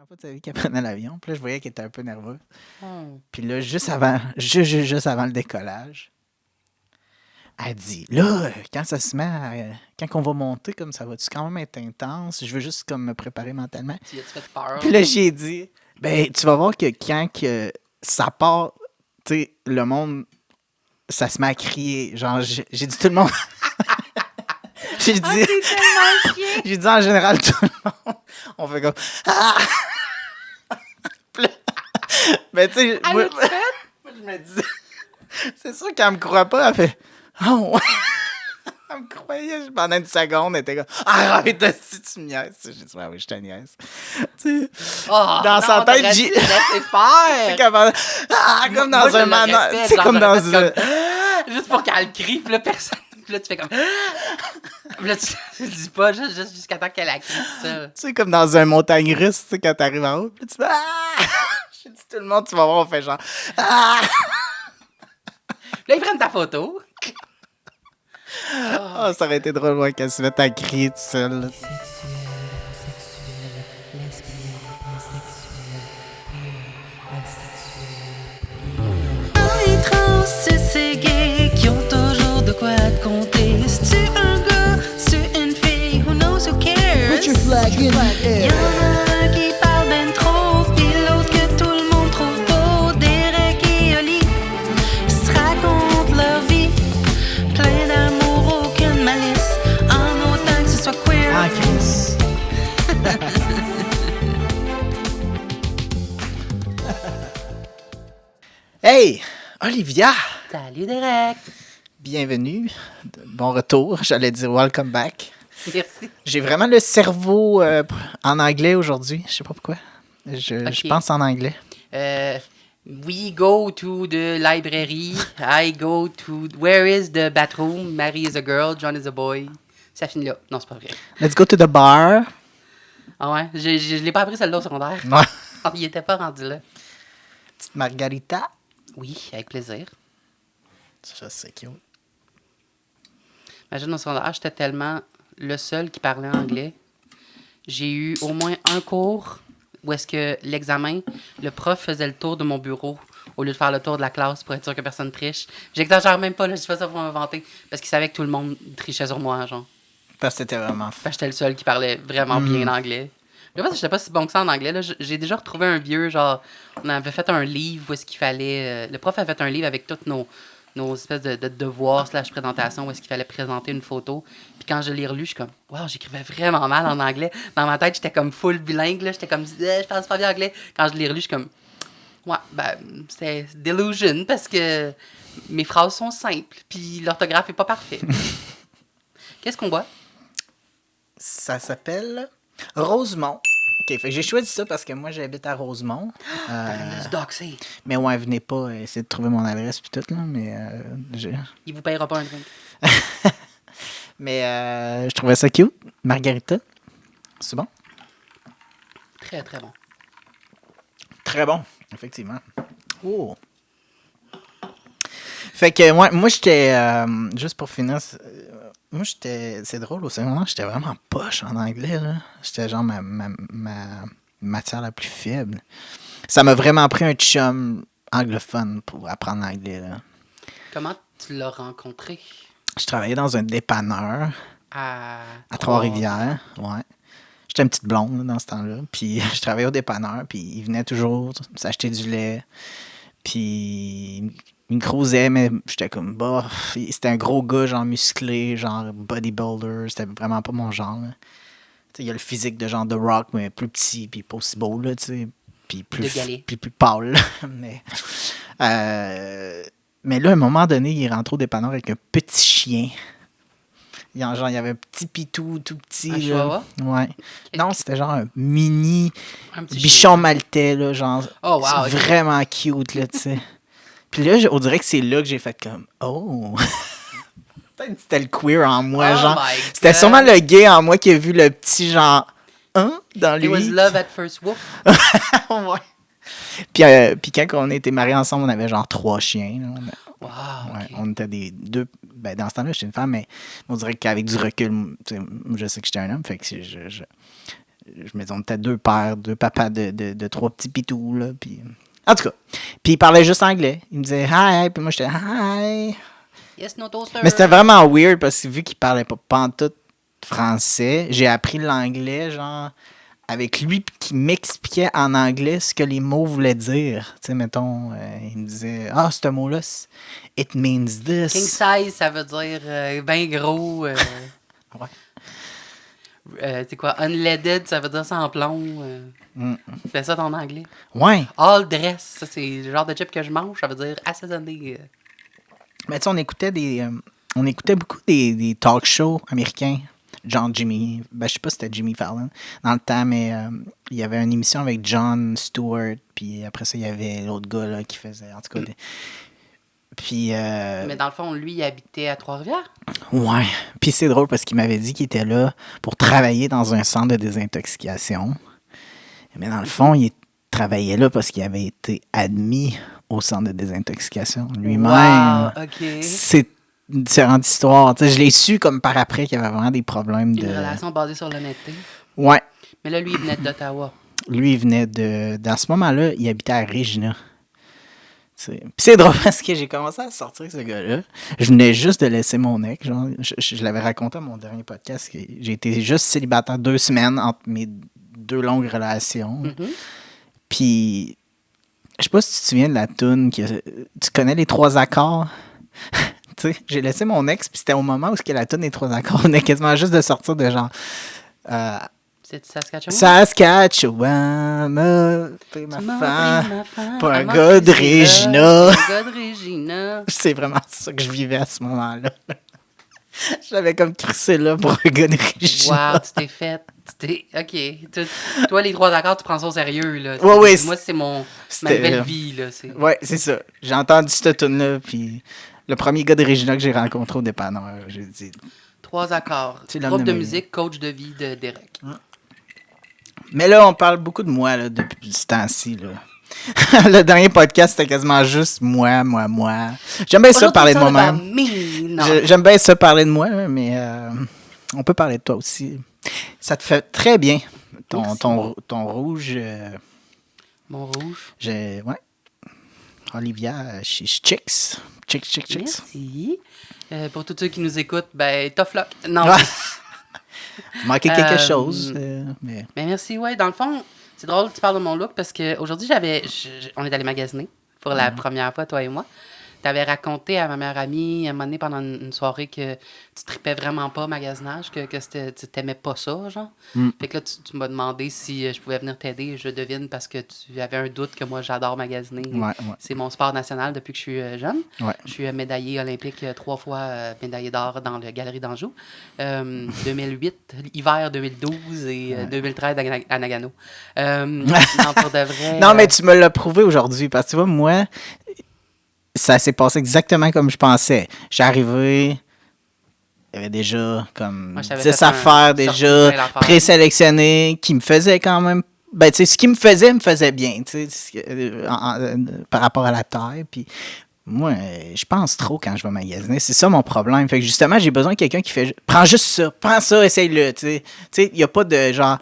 première fois de sa vie qu'elle prenait l'avion. Puis là, je voyais qu'elle était un peu nerveuse. Hmm. Puis là, juste avant le décollage, elle dit, là, quand ça se met quand on va monter, comme ça va-tu quand même être intense? Je veux juste comme me préparer mentalement. Tu as-tu fait peur? Puis là, j'ai dit, ben, tu vas voir que quand que ça part, tu sais, le monde, ça se met à crier. Genre, j'ai dit tout le monde. J'ai dit, t'es tellement chien! j'ai dit en général, tout le monde, on fait comme, ah! Puis là, ben, tu sais, Elle moi, l'a-tu fait? moi, je me dis, c'est sûr qu'elle me croit pas, elle fait, oh, ouais. Elle me croyait pendant une seconde, elle était comme, arrête, si tu me niaises. J'ai dit, ouais, oui, je te niaise. Tu sais, Oh, dans sa tête, t'aurais j'ai. dû laisser faire! C'est comme, comme dans Moi, je un l'aurais manoir. fait, Tu sais, genre, comme j'aurais dans fait un. comme, juste pour qu'elle crie, puis là, personne. Puis là, tu fais comme. Puis là, tu dis pas, juste jusqu'à temps qu'elle a crié ça. Tu sais, comme dans un montagne russe, tu sais, quand t'arrives en haut, puis tu fais, ah! J'ai dit tout le monde, tu vas voir, on fait genre, ah! Là, ils prennent ta photo. Oh, ça aurait été drôle, ouais, qu'elle se mette à crier tout seul. Là. Les trans, c'est gay qui ont toujours de quoi te compter. C'est un gars, c'est une fille, who knows, who cares? Put your flag in the air. Y'en a un qui parle ben trop, pis l'autre que tout le monde trouve beau. Derek et Oli se racontent leur vie, plein d'amour, aucune malice, en autant que ce soit queer. Ah, Chris. Hey, Olivia! Salut, Derek. Bienvenue. Bon retour. J'allais dire welcome back. Merci. J'ai vraiment le cerveau en anglais aujourd'hui. Je sais pas pourquoi. Je pense en anglais. We go to the library. I go to. Where is the bathroom? Mary is a girl. John is a boy. Ça finit là. Non, c'est pas vrai. Let's go to the bar. Ah ouais? Je l'ai pas appris celle-là au secondaire. Ouais. Il était pas rendu là. Petite margarita. Oui, avec plaisir. Ça, c'est cute. Imagine au secondaire, j'étais tellement le seul qui parlait anglais. J'ai eu au moins un cours où est-ce que l'examen, le prof faisait le tour de mon bureau au lieu de faire le tour de la classe pour être sûr que personne triche. J'exagère même pas, là, je dis pas ça pour m'inventer. Parce qu'il savait que tout le monde trichait sur moi, genre. Parce que c'était vraiment Parce que j'étais le seul qui parlait vraiment bien anglais. Je sais pas si j'étais pas si bon que ça en anglais. Là. J'ai déjà retrouvé un vieux, genre, on avait fait un livre où est-ce qu'il fallait... le prof avait fait un livre avec toutes nos espèces de devoirs / présentations où est-ce qu'il fallait présenter une photo. Puis quand je l'ai relu, je suis comme, wow, j'écrivais vraiment mal en anglais. Dans ma tête, j'étais comme full bilingue. Là. J'étais comme, je pense pas bien anglais. Quand je l'ai relu, je suis comme, ouais, ben, c'est delusion parce que mes phrases sont simples. Puis l'orthographe est pas parfait. Qu'est-ce qu'on boit? Ça s'appelle Rosemont. OK, fait que j'ai choisi ça parce que moi, j'habite à Rosemont. Du doxé. Mais ouais, venez pas essayer de trouver mon adresse puis tout, là, mais Il vous payera pas un drink. mais je trouvais ça cute. Margarita. C'est bon? Très, très bon. Très bon, effectivement. Oh! Fait que moi, j'étais... juste pour finir... moi, j'étais... C'est drôle, au secondaire, j'étais vraiment poche en anglais, là. J'étais genre ma matière la plus faible. Ça m'a vraiment pris un chum anglophone pour apprendre l'anglais, là. Comment tu l'as rencontré? Je travaillais dans un dépanneur À à Trois-Rivières, ouais. J'étais une petite blonde, là, dans ce temps-là. Puis je travaillais au dépanneur, puis il venait toujours s'acheter du lait. Puis il me croisait, mais j'étais comme, bah, c'était un gros gars, genre musclé, genre bodybuilder. C'était vraiment pas mon genre, là. Il y a le physique de genre The Rock, mais plus petit, puis pas aussi beau, là, tu sais. Puis plus pâle, là. Mais là, à un moment donné, il est rentré au dépanneur avec un petit chien. Genre, il y avait un petit pitou, tout petit. Un là. chihuahua? Ouais. Non, c'était genre un mini un petit bichon maltais, là, genre. Oh, wow, ok. Vraiment cute, là, tu sais. Puis là, on dirait que c'est là que j'ai fait comme, oh. Peut-être que c'était le queer en moi, Oh genre. my C'était God. sûrement le gay en moi qui a vu le petit, genre, dans lui. It was love at first whoop. Ouais. Puis quand on était mariés ensemble, on avait genre 3 chiens. Là. Wow, Ouais, ok. on était des deux. Ben, dans ce temps-là, j'étais une femme, mais on dirait qu'avec du recul, tu sais, moi, je sais que j'étais un homme, fait que je me disais, on était deux pères, deux papas de trois petits pitous, là. Puis, en tout cas. Puis il parlait juste anglais. Il me disait hi, puis moi j'étais hi. Yes, no toaster. Mais c'était vraiment weird parce que vu qu'il parlait pas pantoute français, j'ai appris l'anglais, genre, avec lui qui m'expliquait en anglais ce que les mots voulaient dire. Tu sais, mettons, il me disait ce mot-là, it means this. King size, ça veut dire ben gros. Ouais. C'est quoi? Unleaded, ça veut dire sans plomb. C'est ça ton anglais? Ouais. All dress, ça c'est le genre de chip que je mange, ça veut dire assaisonné. Mais tu sais, on écoutait beaucoup des talk shows américains. Genre Jimmy, je sais pas si c'était Jimmy Fallon dans le temps, mais il y avait une émission avec Jon Stewart, puis après ça, il y avait l'autre gars là, qui faisait, en tout cas, puis... Mais dans le fond, lui, il habitait à Trois-Rivières? Ouais, puis c'est drôle parce qu'il m'avait dit qu'il était là pour travailler dans un centre de désintoxication, mais dans le fond, il travaillait là parce qu'il avait été admis au centre de désintoxication lui-même. Wow, OK. C'est une différente histoire. Tu sais, je l'ai su comme par après qu'il y avait vraiment des problèmes de... Une relation basée sur l'honnêteté. Ouais. Mais là, lui, il venait d'Ottawa. Lui, il venait de... Dans ce moment-là, il habitait à Regina. Puis c'est drôle parce que j'ai commencé à sortir avec ce gars-là. Je venais juste de laisser mon ex. Genre, je l'avais raconté à mon dernier podcast. Que j'ai été juste célibataire 2 semaines entre mes 2 longues relations. Mm-hmm. Puis, je sais pas si tu te souviens de la toune. Tu connais les 3 accords? Tu sais, j'ai laissé mon ex, puis c'était au moment où la toune des 3 accords, on est quasiment juste de sortir de genre... C'est Saskatchewan? Saskatchewan, m'a pris ma femme, pas un Elle m'a gars de pris Regina. Un gars de Regina. C'est vraiment ça que je vivais à ce moment-là. J'avais comme crissé là pour un gars de Regina. Wow, tu t'es fait... OK. Toi, les 3 accords, tu prends ça au sérieux, là. Ouais, Moi, c'est ma c'était- nouvelle vie, là. Ouais, c'est ça. J'ai entendu cette tune-là, puis le premier gars de Regina que j'ai rencontré au dépanneur, j'ai dit... 3 accords. C'est l'homme Groupe de de ma vie. musique, coach de vie de Derek. Mais là, on parle beaucoup de moi là, depuis ce temps-ci. Là. Le dernier podcast, c'était quasiment juste moi. J'aime bien ça parler de moi-même. J'aime bien ça parler de moi, là, mais on peut parler de toi aussi. Ça te fait très bien. Ton rouge. Mon rouge. Ouais. Olivia, she's chicks. Chicks. Merci. Pour tous ceux qui nous écoutent, ben, tough luck. Non. Ouais. Manquait quelque chose. Mais... Mais merci, ouais. Dans le fond, c'est drôle que tu parles de mon look parce qu'aujourd'hui, on est allé magasiner pour la première fois, toi et moi. Tu avais raconté à ma meilleure amie, à un moment donné, pendant une soirée, que tu tripais vraiment pas magasinage, que tu t'aimais pas ça, genre. Fait que là, tu m'as demandé si je pouvais venir t'aider. Je devine parce que tu avais un doute que moi, j'adore magasiner. Ouais. C'est mon sport national depuis que je suis jeune. Ouais. Je suis médaillée olympique 3 fois, médaillée d'or dans la Galerie d'Anjou. 2008, hiver 2012 et 2013 à Nagano. Non, pour de vrai... Non, mais tu me l'as prouvé aujourd'hui. Parce que tu vois, moi, ça s'est passé exactement comme je pensais. J'ai arrivé... Il y avait déjà comme Moi, je t'avais 10 fait affaires sorti déjà plein d'affaires. présélectionnées qui me faisaient quand même... Ben, tu sais, ce qui me faisait bien, tu sais, par rapport à la taille. Puis moi, je pense trop quand je vais magasiner. C'est ça mon problème. Fait que justement, j'ai besoin de quelqu'un qui fait... Prends juste ça. Prends ça, essaye-le, tu sais. Tu sais, il n'y a pas de genre...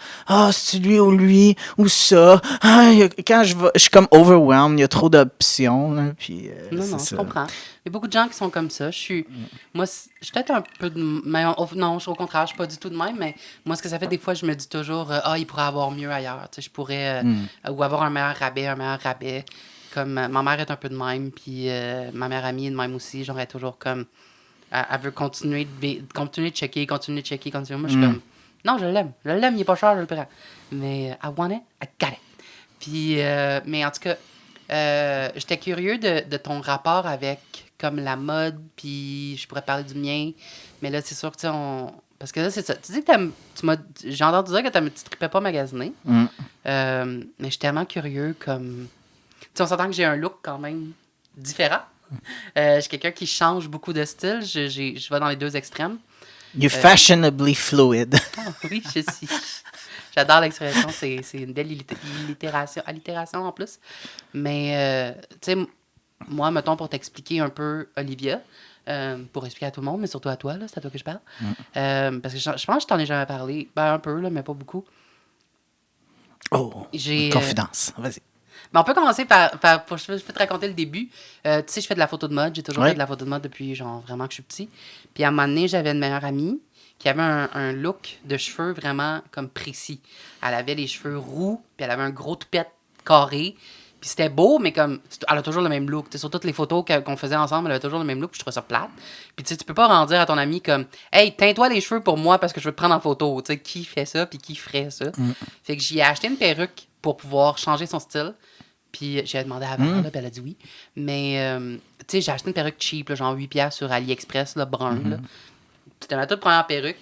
c'est lui ou ça. Quand je suis comme overwhelmed. Il y a trop d'options. Là, puis, Non, c'est je ça. comprends. Il y a beaucoup de gens qui sont comme ça. Moi, je suis peut-être un peu de... non, au contraire, je suis pas du tout de même, mais moi, ce que ça fait, des fois, je me dis toujours, il pourrait avoir mieux ailleurs. Tu sais, je pourrais... ou avoir un meilleur rabais. Comme ma mère est un peu de même, puis ma meilleure amie est de même aussi. J'aurais toujours comme... Elle veut continuer de checker. Moi, je suis comme... Non, je l'aime, il est pas cher, je le prends. Mais I want it, I got it. Puis, mais en tout cas, j'étais curieux de ton rapport avec comme la mode, puis je pourrais parler du mien. Mais là, c'est sûr que, tu sais, parce que là, c'est ça. Tu dis que j'ai entendu dire que tu tripais pas magasiner. Mais je suis tellement curieux, comme... Tu sais, on s'entend que j'ai un look quand même différent. Je suis quelqu'un qui change beaucoup de style. Je vais dans les 2 extrêmes. You're fashionably fluid. Ah, oui, je suis. J'adore l'expression. C'est une belle allitération en plus. Mais, tu sais, moi, mettons, pour t'expliquer un peu, Olivia, pour expliquer à tout le monde, mais surtout à toi, là, c'est à toi que je parle. Parce que je pense que je t'en ai jamais parlé. Ben, un peu, là, mais pas beaucoup. Oh, J'ai, confidence. Vas-y. Mais on peut commencer je peux te raconter le début. Tu sais, je fais de la photo de mode. J'ai toujours Ouais. fait de la photo de mode depuis, genre, vraiment que je suis petit. Puis à un moment donné, j'avais une meilleure amie qui avait un look de cheveux vraiment comme précis. Elle avait les cheveux roux, puis elle avait un gros toupette carré. Puis c'était beau, mais comme, elle a toujours le même look. Tu sais, sur toutes les photos qu'on faisait ensemble, elle avait toujours le même look, puis je trouvais ça plate. Puis tu sais, tu peux pas rendir à ton ami comme, hey, teins-toi les cheveux pour moi parce que je veux te prendre en photo. Tu sais, qui fait ça, puis qui ferait ça? Fait que j'y ai acheté une perruque pour pouvoir changer son style. Puis j'ai demandé à Val, là, puis elle a dit oui. Mais, tu sais, j'ai acheté une perruque cheap, là, genre 8$ sur AliExpress, là, brun. Là. C'était ma toute première perruque.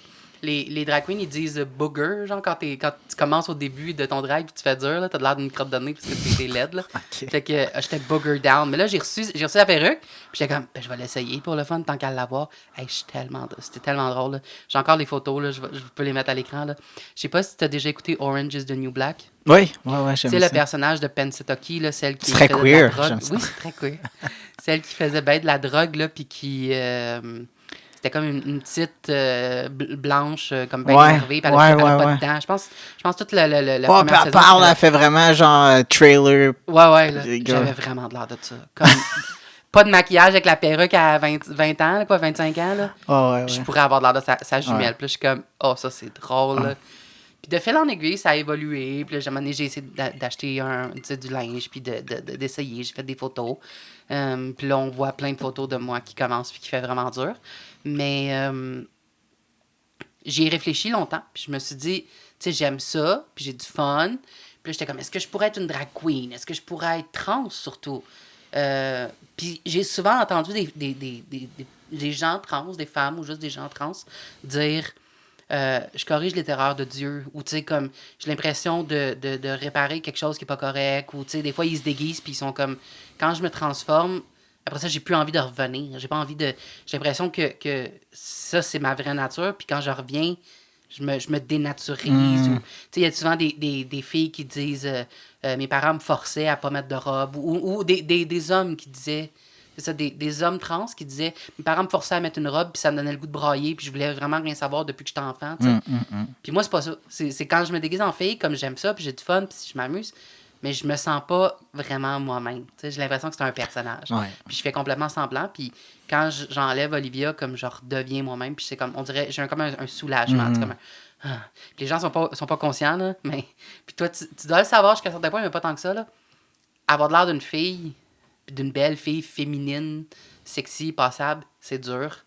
Les drag queens, ils disent booger, genre quand tu commences au début de ton drag puis tu fais dur, là, t'as l'air d'une crotte de nez parce que t'es laide, là. Ok. Fait que j'étais booger down. Mais là, j'ai reçu la perruque, puis j'étais comme, ben, je vais l'essayer pour le fun, tant qu'à l'avoir. Hey, c'était tellement drôle, là. J'ai encore les photos, là, je peux les mettre à l'écran, là. Je sais pas si t'as déjà écouté Orange is the New Black. Oui, Tu j'aime sais, ça. le personnage de Pensatoki, là, celle qui C'est très faisait queer, de la drogue. j'aime ça. Oui, c'est très queer. Celle qui faisait ben de la drogue, là, puis qui... c'était comme une petite blanche, comme bien Ouais, énervée, puis elle ouais, a pas ouais. de dents. Je pense toute la Oh, première puis elle saison... parle, c'était- elle fait vraiment genre trailer. Ouais, là, Les gars. j'avais vraiment de l'air de ça. Comme... pas de maquillage avec la perruque à 20 ans, là, quoi, 25 ans, là. Oh, ouais, Je ouais. pourrais avoir de l'air de sa jumelle. Ouais. Puis là, je suis comme, oh, ça, c'est drôle. là. Puis de fil en aiguille, ça a évolué. Puis là, à un moment donné, j'ai essayé d'acheter tu sais, du linge, puis d'essayer. J'ai fait des photos. Puis là, on voit plein de photos de moi qui commencent, puis qui fait vraiment dur. Mais j'y ai réfléchi longtemps. Puis je me suis dit, tu sais, j'aime ça, puis j'ai du fun. Puis là, j'étais comme, est-ce que je pourrais être une drag queen? Est-ce que je pourrais être trans, surtout? Puis j'ai souvent entendu des gens trans, des femmes ou juste des gens trans, dire je corrige les erreurs de Dieu, ou tu sais, comme j'ai l'impression de réparer quelque chose qui est pas correct, ou tu sais, des fois ils se déguisent puis ils sont comme, quand je me transforme, après ça j'ai plus envie de revenir, j'ai pas envie de, j'ai l'impression que ça c'est ma vraie nature, puis quand je reviens, je me dénaturise. Ou, tu sais, il y a souvent des filles qui disent mes parents me forçaient à pas mettre de robe. Ou des hommes qui disaient. C'est ça, des hommes trans qui disaient mes parents me forçaient à mettre une robe, puis ça me donnait le goût de brailler, puis je voulais vraiment rien savoir depuis que j'étais enfant. Tu sais. Puis moi, c'est pas ça. C'est quand je me déguise en fille, comme j'aime ça, puis j'ai du fun, puis je m'amuse. Mais je me sens pas vraiment moi-même. Tu sais, j'ai l'impression que c'est un personnage. Ouais. Puis je fais complètement semblant. Puis quand j'enlève Olivia, comme je redeviens moi-même, puis c'est comme, on dirait, j'ai comme un soulagement. Tu sais, comme un, ah. Puis les gens sont pas conscients, là. Mais, puis toi, tu dois le savoir jusqu'à un certain point, mais pas tant que ça, là. Avoir de l'air d'une fille, puis d'une belle fille féminine, sexy, passable, c'est dur.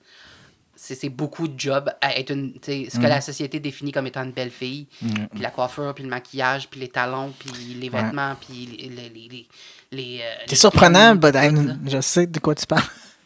C'est beaucoup de job à être une, ce que la société définit comme étant une belle fille. Puis la coiffure, puis le maquillage, puis les talons, puis les vêtements, puis les C'est surprenant, tenues, but tout, là. je sais de quoi tu parles.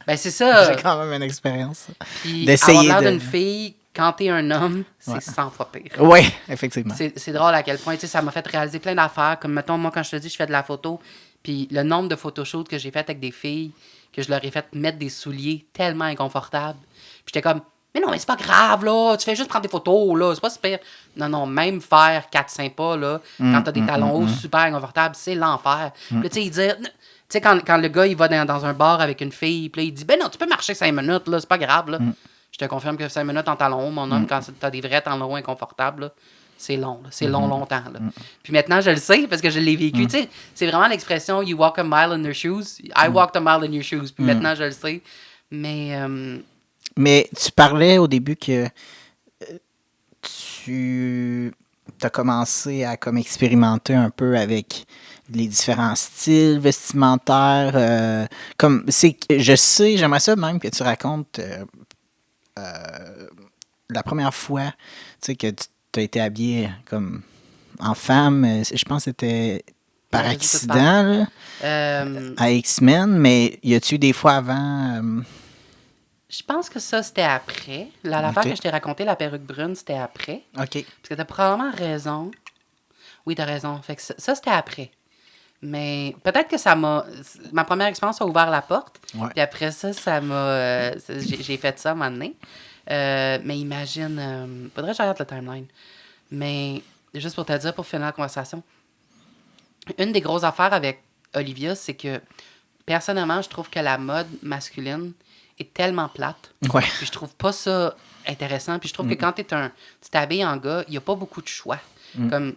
Ben, c'est ça. J'ai quand même une expérience. Puis d'essayer avoir l'air de- d'une fille, quand t'es un homme, c'est Ouais. 100 fois pire. Oui, effectivement. C'est drôle à quel point, tu sais, ça m'a fait réaliser plein d'affaires. Comme, mettons, moi, quand je te dis, je fais de la photo, puis le nombre de photoshoots que j'ai fait avec des filles, que je leur ai fait mettre des souliers tellement inconfortables. Puis j'étais comme, mais non, mais c'est pas grave, là, tu fais juste prendre des photos, là, c'est pas super. Non, même faire 4-5 pas, là, quand t'as des talons hauts super inconfortables, c'est l'enfer. Puis là, tu sais, il dit, tu sais, quand le gars, il va dans un bar avec une fille, puis là, il dit, ben non, tu peux marcher 5 minutes, là, c'est pas grave, là. Je te confirme que 5 minutes en talons hauts, mon homme, quand t'as des vrais talons hauts inconfortables, là, c'est long, là. C'est longtemps. Là. Puis maintenant, je le sais parce que je l'ai vécu. Tu sais, c'est vraiment l'expression « you walk a mile in their shoes ». I walked a mile in your shoes. Puis maintenant, je le sais. Mais tu parlais au début que tu as commencé à comme expérimenter un peu avec les différents styles vestimentaires. Comme c'est, je sais, j'aimerais ça même que tu racontes la première fois, tu sais, que tu as été habillée comme en femme. Je pense que c'était par Ouais, accident là, à X-Men, mais y a-tu eu des fois avant? Je pense que ça, c'était après. L'affaire Ok. que je t'ai racontée, la perruque brune, c'était après. OK. Parce que t'as probablement raison. Oui, t'as raison. Fait que ça c'était après. Mais peut-être que ça m'a... Ma première expérience a ouvert la porte. Ouais. Puis après ça m'a... j'ai fait ça à un moment donné. Mais imagine... faudrait que je regarde le timeline. Mais juste pour te dire, pour finir la conversation, une des grosses affaires avec Olivia, c'est que personnellement, je trouve que la mode masculine est tellement plate. Ouais. Puis je trouve pas ça intéressant. Puis je trouve que quand tu t'habilles en gars, il n'y a pas beaucoup de choix. Comme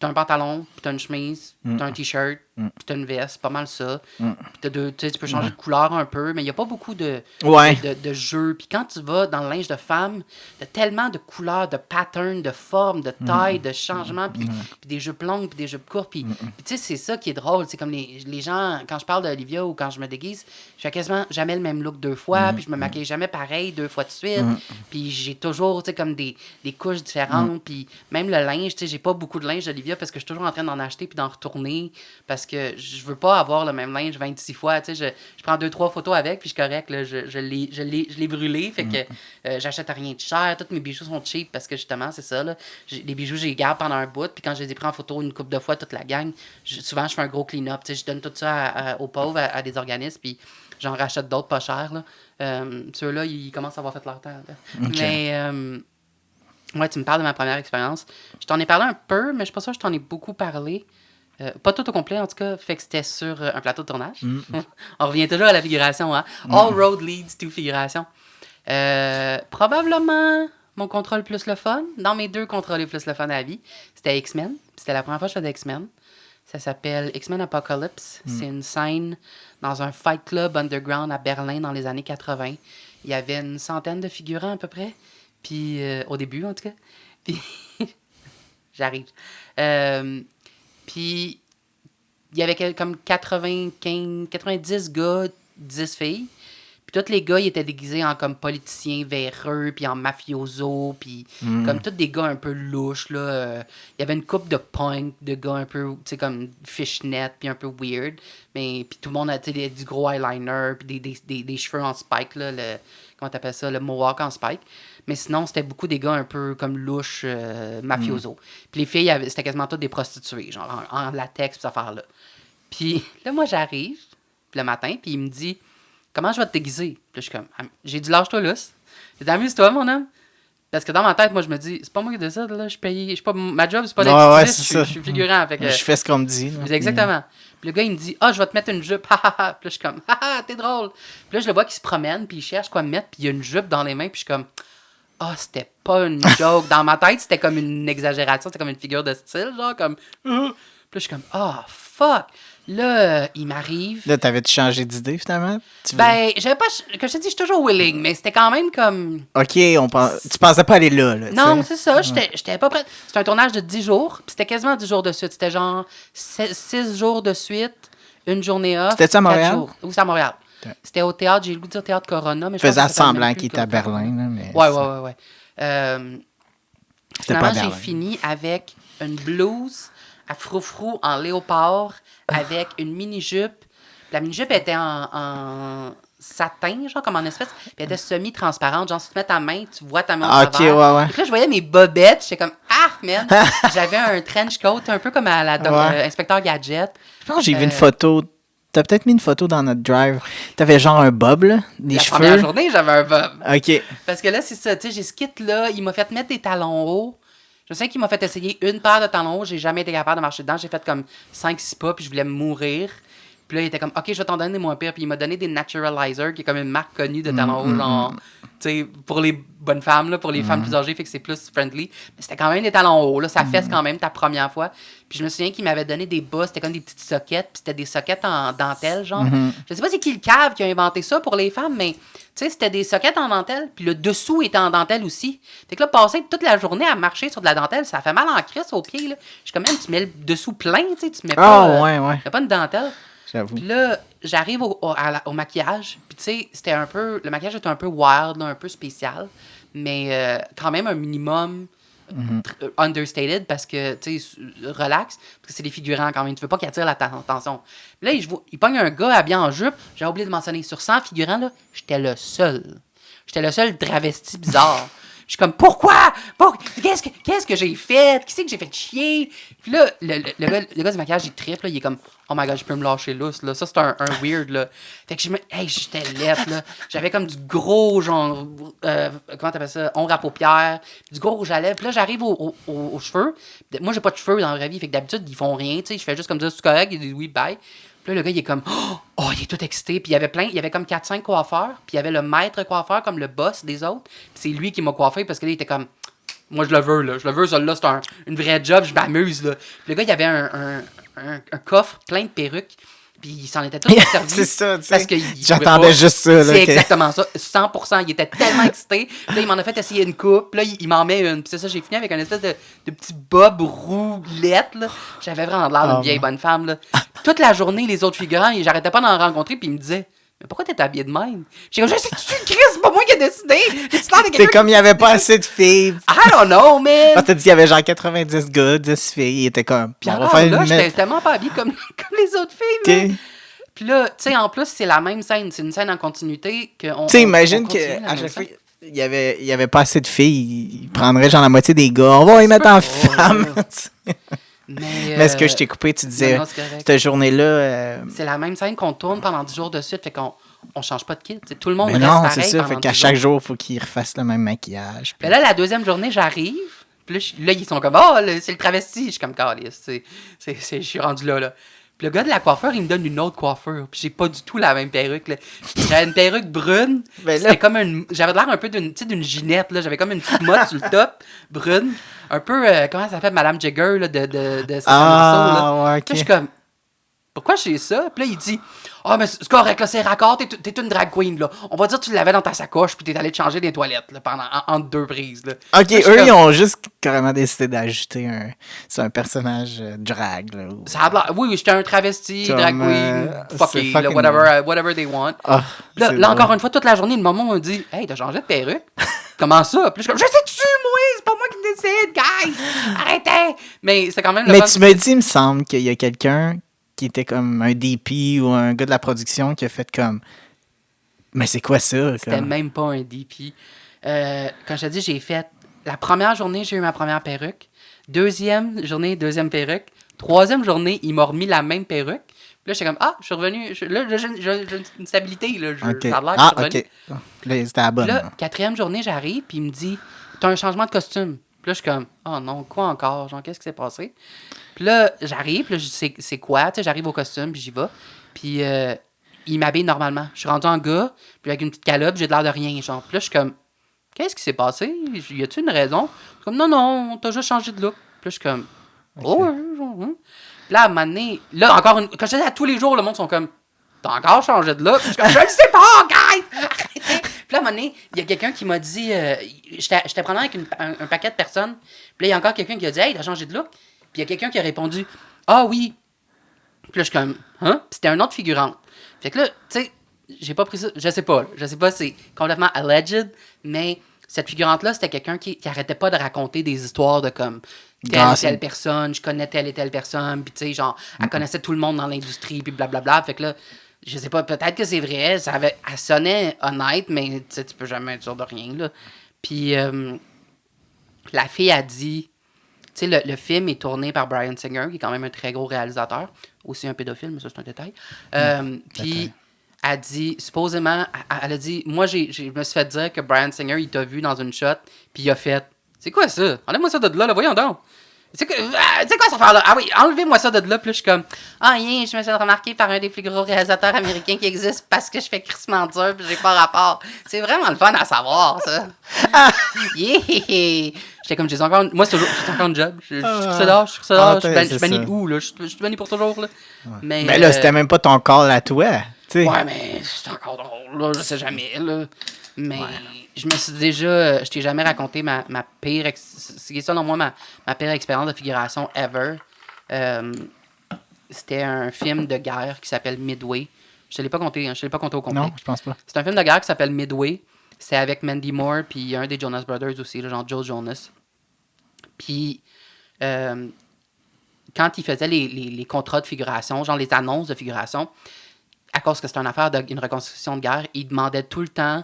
t'as un pantalon, puis t'as une chemise, t'as un t-shirt, puis t'as une veste, c'est pas mal ça. Puis tu sais, tu peux changer de couleur un peu, mais il n'y a pas beaucoup Ouais. de jeux. Puis quand tu vas dans le linge de femme, t'as tellement de couleurs, de patterns, de formes, de tailles, de changements, puis des jupes longues, puis des jupes courtes. Puis tu sais, c'est ça qui est drôle. C'est comme les gens, quand je parle d'Olivia ou quand je me déguise, je fais quasiment jamais le même look 2 fois, puis je me maquille jamais pareil 2 fois de suite. Puis j'ai toujours, tu sais, comme des couches différentes. Puis même le linge, tu sais, j'ai pas beaucoup de linge d'Olivia parce que je suis toujours en train d'en acheter puis d'en retourner parce que je veux pas avoir le même linge 26 fois. Tu sais, je prends 2-3 photos avec puis je suis correct. Là, je l'ai brûlé. Fait que j'achète rien de cher. Tous mes bijoux sont cheap parce que justement, c'est ça. Là, les bijoux, je les garde pendant un bout. Puis quand je les ai pris en photo une couple de fois, toute la gang, souvent, je fais un gros clean-up. Tu sais, je donne tout ça aux pauvres, à des organismes. Puis j'en rachète d'autres pas chers. Là. Ceux-là, ils commencent à avoir fait leur temps. Là. Ok. Mais... ouais, tu me parles de ma première expérience. Je t'en ai parlé un peu, mais je suis pas sûre que je t'en ai beaucoup parlé. Pas tout au complet, en tout cas. Fait que c'était sur un plateau de tournage. On revient toujours à la figuration, hein. All road leads to figuration. Probablement mon contrat le plus le fun. Dans mes 2 contrats les plus le fun à la vie, c'était X-Men. C'était la première fois que je faisais X-Men. Ça s'appelle X-Men Apocalypse. C'est une scène dans un fight club underground à Berlin dans les années 80. Il y avait une centaine de figurants à peu près. Puis, au début, en tout cas. Puis, j'arrive. Puis, il y avait comme 90 gars, 10 filles. Puis, tous les gars, ils étaient déguisés en comme politiciens véreux, puis en mafioso, puis comme tous des gars un peu louches, là. Il y avait une couple de punk, de gars un peu, tu sais, comme fishnet, puis un peu weird. Mais, puis tout le monde a, tu sais, du gros eyeliner, puis des cheveux en spike, là. Comment t'appelles ça? Le mohawk en spike. Mais sinon, c'était beaucoup des gars un peu comme louches, mafioso. Puis les filles, c'était quasiment toutes des prostituées, genre en latex, pis cette affaire-là. Puis là, moi, j'arrive le matin, puis il me dit, comment je vais te déguiser? Puis là, je suis comme, j'ai dit, lâche-toi lousse. J'ai dit, amuse-toi, mon homme. Parce que dans ma tête, moi, je me dis, c'est pas moi qui décide, là, je suis payé. Ma job, c'est pas d'être styliste, je suis figurant. Fait que, je fais ce qu'on me dit. Là. Exactement. Puis le gars, il me dit, je vais te mettre une jupe. Puis là, je suis comme, t'es drôle. Puis là, je le vois qui se promène, puis il cherche quoi me mettre, puis il y a une jupe dans les mains, puis je suis comme, c'était pas une joke. Dans ma tête, c'était comme une exagération, c'était comme une figure de style, genre, comme, Puis là, je suis comme, fuck. Là, il m'arrive. Là, t'avais-tu changé d'idée, finalement? J'avais pas. Comme je te dis, je suis toujours willing, mais c'était quand même comme. OK, tu pensais pas aller là, non, c'est ça. J'étais pas prête. C'était un tournage de 10 jours, puis c'était quasiment 10 jours de suite. C'était genre 6 jours de suite, une journée off. C'était-tu à Montréal? 4 jours. Oui, c'est à Montréal. Okay. C'était au théâtre, j'ai le goût de dire théâtre Corona, mais je faisais semblant qu'il était à Berlin. Là, mais ouais. Finalement, j'ai fini avec une blouse à froufrou en léopard avec une mini-jupe. La mini-jupe était en satin, genre comme en espèce, puis elle était semi-transparente. Genre, si tu mets ta main, tu vois ta main au travers. Ouais. Puis là, je voyais mes bobettes, j'étais comme, man! J'avais un trench coat, un peu comme à la Inspecteur Gadget. Je pense que j'ai vu une photo. T'as peut-être mis une photo dans notre drive. T'avais genre un bob, là, des cheveux. La première journée, j'avais un bob. OK. Parce que là, c'est ça, tu sais, j'ai ce kit-là, il m'a fait mettre des talons hauts. Je sais qu'il m'a fait essayer une paire de talons hauts, j'ai jamais été capable de marcher dedans. J'ai fait comme 5-6 pas, puis je voulais mourir. Puis là, il était comme, OK, je vais t'en donner des moins pires. Puis il m'a donné des Naturalizer, qui est comme une marque connue de talons hauts, genre, tu sais, pour les bonnes femmes, là, pour les femmes plus âgées, fait que c'est plus friendly. Mais c'était quand même des talons hauts, là, ça fesse quand même ta première fois. Puis je me souviens qu'il m'avait donné des bas, c'était comme des petites soquettes, puis c'était des soquettes en dentelle, genre. Je sais pas c'est qui le cave qui a inventé ça pour les femmes, mais tu sais, c'était des soquettes en dentelle, puis le dessous était en dentelle aussi. Fait que là, passer toute la journée à marcher sur de la dentelle, ça fait mal en crisse aux pieds, là. Je suis comme, même, tu mets le dessous plein, tu sais, tu mets pas, ouais. pas une dentelle. J'avoue. Puis là, j'arrive au maquillage. Puis tu sais, c'était un peu... Le maquillage était un peu wild, là, un peu spécial. Mais quand même un minimum understated parce que, tu sais, relax. Parce que c'est des figurants quand même. Tu veux pas qu'ils attirent l'attention. Là, il pogne un gars habillé en jupe. J'ai oublié de mentionner. Sur 100 figurants, là, j'étais le seul. J'étais le seul travesti bizarre. Je suis comme, pourquoi? Qu'est-ce que j'ai fait? Qui c'est que j'ai fait chier? Puis là, le gars du maquillage, il trippe, là, il est comme, oh my god, je peux me lâcher lousse, là. Ça, c'est un weird, là. Fait que j'étais laide, là. J'avais comme du gros, genre, comment t'appelles ça? Ombre à paupières, du gros rouge à lèvres. Puis là, j'arrive aux cheveux. Moi, j'ai pas de cheveux dans la vraie vie, fait que d'habitude, ils font rien, tu sais. Je fais juste comme ça, c'est correct, il dit oui, bye. Puis là, le gars, il est comme, il est tout excité. Puis il y avait comme 4-5 coiffeurs. Puis il y avait le maître coiffeur, comme le boss des autres. Puis c'est lui qui m'a coiffé parce que là, il était comme, Moi, je le veux, là. Je le veux, ça, là. C'est une vraie job, je m'amuse, là. Puis le gars, il avait un coffre plein de perruques. Puis il s'en était tout servi. C'est ça, tu sais. Parce que J'attendais juste ça, là. C'est exactement ça. 100%. Il était tellement excité. Puis là, il m'en a fait essayer une coupe. Puis là, il m'en met une. Puis c'est ça, j'ai fini avec un espèce de petit bob roulette, là. J'avais vraiment l'air d'une vieille bonne femme, là. Toute la journée, les autres figurants, j'arrêtais pas d'en rencontrer. Puis ils me disaient, mais pourquoi t'es habillé de même? J'ai comme, je sais, tu Chris, c'est pas moi qui ai décidé. J'ai l'air de C'est comme il n'y avait pas assez de filles. I don't know, man. Quand t'as dit qu'il y avait genre 90 gars, 10 filles, il était comme. Puis on va encore faire là, une j'étais tellement pas habillée comme les autres filles, Ok. man. Puis là, tu sais, en plus, c'est la même scène. C'est une scène en continuité que Tu sais, imagine qu'à chaque fois, il y avait pas assez de filles, il prendrait genre la moitié des gars. On va les mettre en femmes. Mais ce que je t'ai coupé, tu disais, non, c'est correct. cette journée-là. C'est la même scène qu'on tourne pendant 10 jours de suite, fait qu'on change pas de kit. T'sais, tout le monde Mais reste non, pareil c'est ça. pendant Fait qu'à 10 chaque jours. jour, il faut qu'ils refassent le même maquillage. Mais là, la deuxième journée, j'arrive. Puis là, ils sont comme, oh, c'est le travesti. Je suis comme, calice. Je suis rendu là. Puis le gars de la coiffeur, il me donne une autre coiffure. Puis j'ai pas du tout la même perruque. Là. J'avais une perruque brune. Ben là- C'était comme j'avais l'air un peu d'une ginette. Là. J'avais comme une petite motte sur le top, brune. Un peu, comment ça s'appelle, Madame Jagger là, de Ah, ouais, ok. Puis là, je suis comme, pourquoi j'ai ça? Puis là, il dit, mais c'est correct, là, c'est raccord, t'es une drag queen, là. On va dire que tu l'avais dans ta sacoche, puis t'es allé te changer des toilettes, là, entre deux prises, là. Ok, Là, je suis eux, comme, ils ont juste carrément décidé d'ajouter un personnage drag. Là, ou- Ça a l'air- oui, j'étais un travesti, Comme, drag queen, c'est fucky, là, fucking whatever they want. Ah, Là, c'est là drôle. encore une fois, toute la journée, le moment où on me dit, hey, t'as changé de perruque? Comment ça? Puis là, je suis comme, je sais-tu, moi, c'est pas moi qui décide, guys! Arrêtez! Mais c'est quand même le Mais fun. tu me dis, il me semble qu'il y a quelqu'un qui était comme un DP ou un gars de la production qui a fait comme. Mais c'est quoi ça? C'était Comme... même pas un DP. Quand je te dis, j'ai fait. La première journée, j'ai eu ma première perruque. Deuxième journée, deuxième perruque. Troisième journée, il m'a remis la même perruque. Puis là, j'étais comme, je suis revenu. Là, j'ai une stabilité. Là, Ok. ça a l'air que Ah, je suis revenu. ok. Là, c'était à la bonne. Puis là, là. quatrième journée, j'arrive, puis il me dit, t'as un changement de costume. Puis là, je suis comme, oh non, quoi encore? Genre, qu'est-ce qui s'est passé? Puis là, j'arrive, puis là, je dis, c'est quoi? Tu sais, j'arrive au costume, puis j'y vais. Puis il m'habille normalement. Je suis rendu en gars, puis avec une petite calotte, j'ai de l'air de rien, genre. Puis là, je suis comme, qu'est-ce qui s'est passé? Y a-tu une raison? Je suis comme, non, t'as juste changé de look. Puis là, je suis comme, oh, ouais, genre, hein. Puis là, à un moment donné, là, encore une. Quand je dis à tous les jours, le monde sont comme, t'as encore changé de look? Puis je suis comme, je le sais pas, guys! Arrêtez! Puis là, à un moment donné, il y a quelqu'un qui m'a dit, j'étais prenant avec un paquet de personnes. Puis là, il y a encore quelqu'un qui a dit, hey, t'as changé de look? Puis il y a quelqu'un qui a répondu, ah oui. Puis là, je suis comme, hein? Puis c'était un autre figurante. Fait que là, tu sais, j'ai pas pris ça, je sais pas, c'est complètement alleged, mais cette figurante-là, c'était quelqu'un qui arrêtait pas de raconter des histoires de comme telle ou telle personne, je connais telle et telle personne, puis tu sais, genre, elle connaissait tout le monde dans l'industrie, puis blablabla. Fait que là, je sais pas, peut-être que c'est vrai, elle sonnait honnête, mais tu sais, tu peux jamais être sûr de rien, là. Puis la fille a dit, tu sais, le film est tourné par Bryan Singer, qui est quand même un très gros réalisateur, aussi un pédophile, mais ça c'est un détail. Puis elle a dit, supposément, elle a dit, moi je me suis fait dire que Bryan Singer, il t'a vu dans une shot, puis il a fait, c'est quoi ça? Enlève-moi ça de là, voyons donc. C'est quoi cette affaire-là? Ah oui, enlevez-moi ça de là. Puis là, je suis comme, rien, je me suis remarqué par un des plus gros réalisateurs américains qui existe parce que je fais crissement dur puis j'ai pas rapport. C'est vraiment le fun à savoir, ça. Yeah! J'étais comme, moi, c'est encore un job. Je suis ça je suis banni de où, là? Je suis banni pour toujours, là. Ouais. Mais là, c'était même pas ton corps à toi. Tu sais. Ouais, mais c'est encore drôle, là. Je sais jamais, là. Mais je me suis déjà... je t'ai jamais raconté ma pire... C'est ça, non, moi, ma pire expérience de figuration ever. C'était un film de guerre qui s'appelle Midway. Je te l'ai pas compté, au complet. Non, je pense pas. C'est un film de guerre qui s'appelle Midway. C'est avec Mandy Moore puis un des Jonas Brothers aussi, là, genre Joe Jonas. Puis... quand il faisait les contrats de figuration, genre les annonces de figuration, à cause que c'était une affaire d'une reconstruction de guerre, il demandait tout le temps